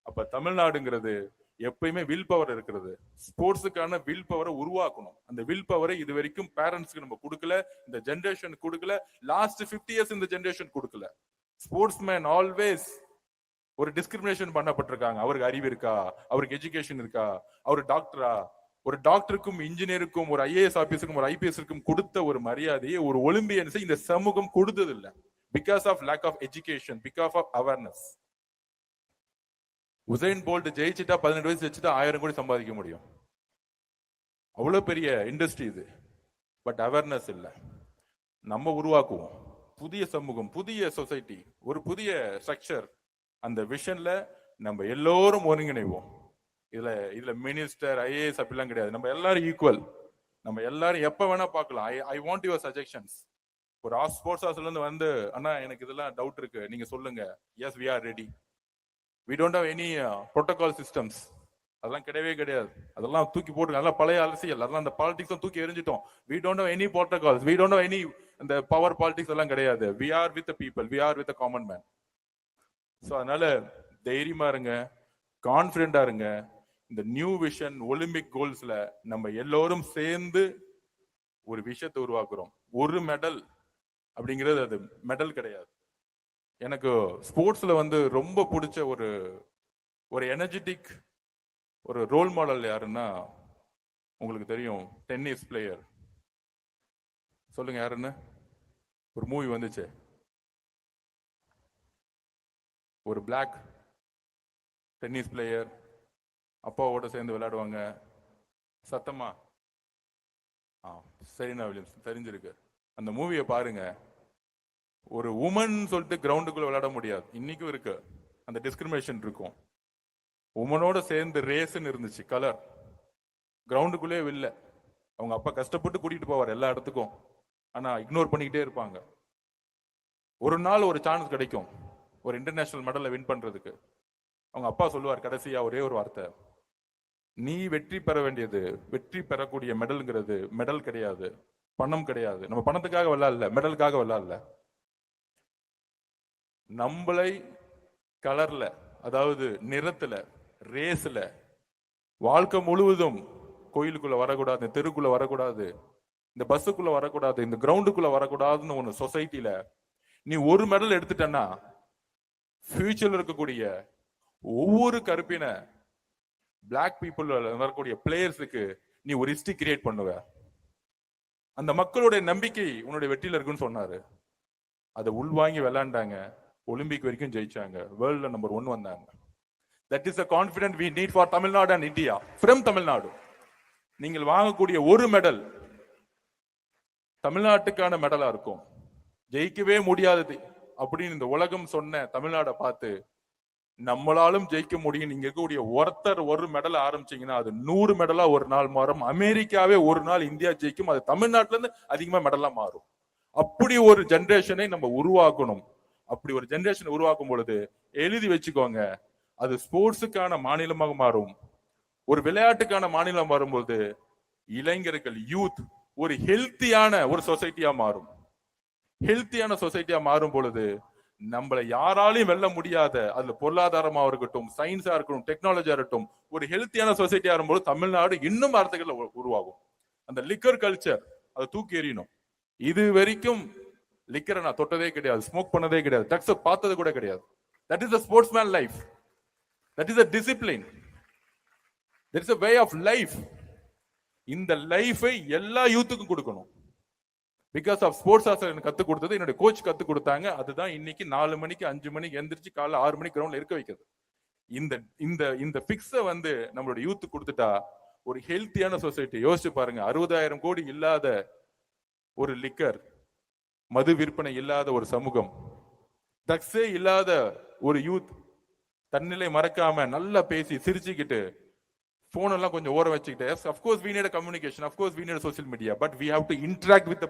அப்ப தமிழ்நாடுங்கிறது எப்பயுமே வில் பவர் இருக்கிறது. ஸ்போர்ட்ஸுக்கான வில் பவரை உருவாக்கணும். அந்த வில் பவரை இது வரைக்கும் பேரண்ட்ஸ்க்கு நம்ம கொடுக்கல, இந்த ஜெனரேஷன் கொடுக்கல, லாஸ்ட் 50 years இந்த ஜெனரேஷன் கொடுக்கல. ஸ்போர்ட்ஸ் மேன் ஆல்வேஸ் ஒரு டிஸ்கிரிமினேஷன் பண்ணப்பட்டிருக்காங்க. அவருக்கு அறிவு இருக்கா, அவருக்கு எஜுகேஷன் இருக்கா, அவர் டாக்டரா, ஒரு டாக்டருக்கும் இன்ஜினியருக்கும் ஒரு ஐஏஎஸ் ஆபீஸருக்கும் ஒரு ஐபிஎஸ்க்கும் கொடுத்த ஒரு மரியாதையை ஒரு ஒலிம்பியன்ஸை இந்த சமூகம் கொடுத்தது இல்லை. Because of lack of education, because of awareness. Usain Bolt ஜெயிச்சுட்டா 18 வயசு வச்சுட்டா 1000 கோடி சம்பாதிக்க முடியும். அவ்வளவு பெரிய இண்டஸ்ட்ரி இது. பட் அவேர்னஸ் இல்லை. நம்ம உருவாக்குவோம் புதிய சமூகம், புதிய சொசைட்டி, ஒரு புதிய ஸ்ட்ரக்சர். அந்த விஷன்ல நம்ம எல்லோரும் ஒருங்கிணைவோம். இதுல மினிஸ்டர் ஐஏஎஸ் அப்படிலாம் கிடையாது. நம்ம எல்லாரும் ஈக்குவல். நம்ம எல்லாரும் எப்ப வேணா பார்க்கலாம். I want your suggestions. ஒரு ஸ்போர்ட்ஸ் ஹாஸ்ல இருந்து வந்து, அண்ணா எனக்கு இதெல்லாம் டவுட் இருக்கு, நீங்க சொல்லுங்க. Yes, we are ready. we don't have any protocol systems. அதெல்லாம் கிடையவே கிடையாது. அதெல்லாம் தூக்கி போட்டு நல்லா பழைய அரசியல், அதெல்லாம் அந்த பாலிடிக்ஸ் தூக்கி எரிஞ்சிட்டோம். we don't have any protocols, we don't have any அந்த பவர் பாலிடிக்ஸ் எல்லாம் கிடையாது. we are with the people, we are with the common man. So அதனால தைரியமா இருங்க, கான்ஃபிடென்டா இருங்க. இந்த நியூ விஷன் ஒலிம்பிக் கோல்ஸ்ல நம்ம எல்லோரும் சேர்ந்து ஒரு விஷயத்தை உருவாக்குறோம். ஒரு மெடல் அப்படிங்கிறது அது மெடல் கிடையாது. எனக்கு ஸ்போர்ட்ஸ்ல வந்து ரொம்ப பிடிச்ச ஒரு எனர்ஜெட்டிக் ஒரு ரோல் மாடல் யாருன்னா, உங்களுக்கு தெரியும், டென்னிஸ் பிளேயர். சொல்லுங்க யாருன்னு. ஒரு மூவி வந்துச்சு, ஒரு பிளாக் டென்னிஸ் பிளேயர் அப்பாவோட சேர்ந்து விளையாடுவாங்க. சத்தமா செரீனா வில்லியம்ஸ் தெரிஞ்சிருக்கு. அந்த மூவியை பாருங்க. ஒரு உமன் சொல்லிட்டு கிரவுண்டுக்குள்ள விளையாட முடியாது. இன்னைக்கும் இருக்கு அந்த டிஸ்கிரிமினேஷன் இருக்கும். உமனோட சேர்ந்து ரேஸ்ன்னு இருந்துச்சு, கலர். கிரவுண்டுக்குள்ளே இல்லை. அவங்க அப்பா கஷ்டப்பட்டு கூட்டிட்டு போவார் எல்லா இடத்துக்கும். ஆனா இக்னோர் பண்ணிக்கிட்டே இருப்பாங்க. ஒரு நாள் ஒரு சான்ஸ் கிடைக்கும் ஒரு இன்டர்நேஷனல் மெடலை வின் பண்றதுக்கு. அவங்க அப்பா சொல்லுவார் கடைசியா ஒரே ஒரு வார்த்தை, நீ வெற்றி பெற வேண்டியது, வெற்றி பெறக்கூடிய மெடல்ங்கிறது மெடல் கிடையாது, பணம் கிடையாது. நம்ம பணத்துக்காக விளையாடல, மெடலுக்காக விளையாடல. நம்மளை கலர்ல, அதாவது நிறத்துல, ரேஸ்ல, வாழ்க்கை முழுவதும் கோயிலுக்குள்ள வரக்கூடாது, தெருக்குள்ள வரக்கூடாது, இந்த பஸ்ஸுக்குள்ள வரக்கூடாது, இந்த கிரவுண்டுக்குள்ள வரக்கூடாதுன்னு ஒண்ணு சொசைட்டில நீ ஒரு மெடல் எடுத்துட்டன்னா, ஃபியூச்சர்ல இருக்கக்கூடிய ஒவ்வொரு கருப்பின பிளாக் பீப்புள் வரக்கூடிய பிளேயர்ஸுக்கு நீ ஒரு ஹிஸ்டரி கிரியேட் பண்ணுவ. அந்த மக்களுடைய நம்பிக்கை உன்னுடைய வெற்றியில இருக்குன்னு சொன்னாரு. அதை உள்வாங்கி விளையாண்டாங்க, ஒலிம்பிக் வரைக்கும் ஜெயிச்சாங்க, வேர்ல்ட்ல நம்பர் 1 வந்தாங்க. That is the confidence we need for Tamil Nadu and India. From Tamil Nadu. நீங்கள் வாங்கக்கூடிய ஒரு மெடல் தமிழ்நாட்டுக்கான மெடலா இருக்கும். ஜெயிக்கவே முடியாதது அப்படின்னு இந்த உலகம் சொன்ன தமிழ்நாடை பார்த்து நம்மளாலும் ஜெயிக்க முடியும். நீங்க இருக்கக்கூடிய ஒருத்தர் ஒரு மெடல் ஆரம்பிச்சீங்கன்னா அது 100 மெடலா ஒரு நாள் மாறும். அமெரிக்காவே ஒரு நாள் இந்தியா ஜெயிக்கும். அது தமிழ்நாட்டுல இருந்து அதிகமா மெடலா மாறும். அப்படி ஒரு ஜெனரேஷனை நம்ம உருவாக்கணும். அப்படி ஒரு ஜெனரேஷன் உருவாக்கும் பொழுது எழுதி வச்சுக்கோங்க, அது ஸ்போர்ட்ஸுக்கான மாநிலமாக மாறும். ஒரு விளையாட்டுக்கான மாநிலம் வரும்போது இளைஞர்கள், யூத் ஒரு ஹெல்த்தியான ஒரு சொசைட்டியா மாறும். ஹெல்த்தியான சொசைட்டியா மாறும் பொழுது நம்மளை யாராலையும் வெல்ல முடியாத, அதுல பொருளாதாரமா இருக்கட்டும், சயின்ஸா இருக்கட்டும், டெக்னாலஜியா இருக்கட்டும், ஒரு ஹெல்த்தியான சொசைட்டியா இருக்கும்போது தமிழ்நாடு இன்னும் வார்த்தைகள் உருவாகும். அந்த லிக்கர் கல்ச்சர் அதை தூக்கி எறியணும். இது வரைக்கும் லிக்கரை நான் தொட்டதே கிடையாது, ஸ்மோக் பண்ணதே கிடையாது, ட்ரக்ஸ் பார்த்தது கூட கிடையாது. That is the sportsman life. That is the discipline. That is a way of life. இந்த லைஃபை எல்லா யூத்துக்கும் கொடுக்கணும். பிகாஸ் ஆஃப் ஸ்போர்ட்ஸ் ஆசர் எனக்கு கற்றுக் கொடுத்தது, என்னுடைய கோச் கற்றுக் கொடுத்தாங்க. அதுதான் இன்னைக்கு 4 மணிக்கு 5 மணிக்கு எந்திரிச்சு காலைல 6 மணிக்கு கிரவுண்ட்ல இருக்க வைக்கிறது. இந்த இந்த இந்த பிக்ஸை வந்து நம்மளோட யூத் கொடுத்துட்டா ஒரு ஹெல்த்தியான சொசைட்டி. யோசிச்சு பாருங்க, 60,000 கோடி இல்லாத ஒரு லிக்கர், மது விற்பனை இல்லாத ஒரு சமூகம், ட்ரக்ஸே இல்லாத ஒரு யூத், தன்னிலை மறக்காம நல்லா பேசி சிரிச்சுக்கிட்டு போன் எல்லாம் கொஞ்சம் ஓரம் வச்சுக்கிட்டு, of course we need a communication, of course we need a social media, but we have to interact with the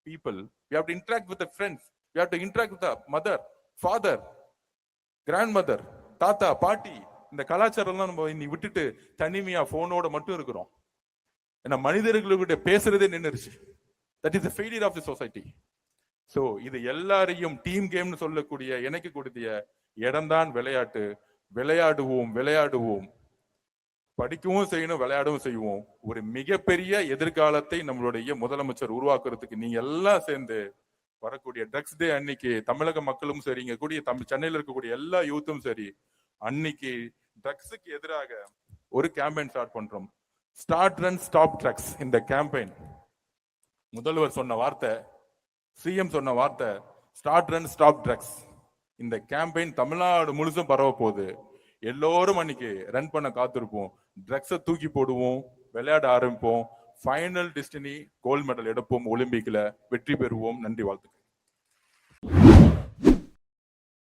people, we have to interact with the friends, we have to interact with the mother, father, grandmother, தாத்தா, பாட்டி. இந்த கலாச்சாரம்லாம் நம்ம இன்னி விட்டுட்டு தனிமையா போனோட மட்டும் இருக்கிறோம். ஏன்னா மனிதர்களுக்கிட்ட பேசுறதே நின்றுச்சு. That is the failure of the society. So இது எல்லாரையும் டீம் கேம்னு சொல்லக்கூடிய இணைக்கக்கூடிய இடம்தான் விளையாட்டு. விளையாடுவோம், விளையாடுவோம், படிக்கவும் செய்யணும், விளையாடவும் செய்வோம். ஒரு மிகப்பெரிய எதிர்காலத்தை நம்மளுடைய முதலமைச்சர் உருவாக்குறதுக்கு நீங்க எல்லாம் சேர்ந்து வரக்கூடிய ட்ரக்ஸ் டே அன்னைக்கு தமிழக மக்களும் சரி, இங்க கூடிய சென்னையில் இருக்கக்கூடிய எல்லா யூத்தும் சரி, அன்னைக்கு ட்ரக்ஸுக்கு எதிராக ஒரு கேம்பெயின் ஸ்டார்ட் பண்றோம். Start run stop drugs. இந்த கேம்பெயின் முதல்வர் சொன்ன வார்த்தை, சிஎம் சொன்ன வார்த்தை, ஸ்டார்ட் ரன் ஸ்டாப் ட்ரக்ஸ். இந்த கேம்பெயின் தமிழ்நாடு முழுசும் பரவ போகுது. எல்லோரும் அன்னைக்கு ரன் பண்ண காத்திருப்போம். ட்ரக்ஸை தூக்கி போடுவோம், விளையாட ஆரம்பிப்போம். ஃபைனல் டெஸ்டினி கோல்ட் மெடல் எடுப்போம், ஒலிம்பிக்ல வெற்றி பெறுவோம். நன்றி, வாழ்த்துக்கள்.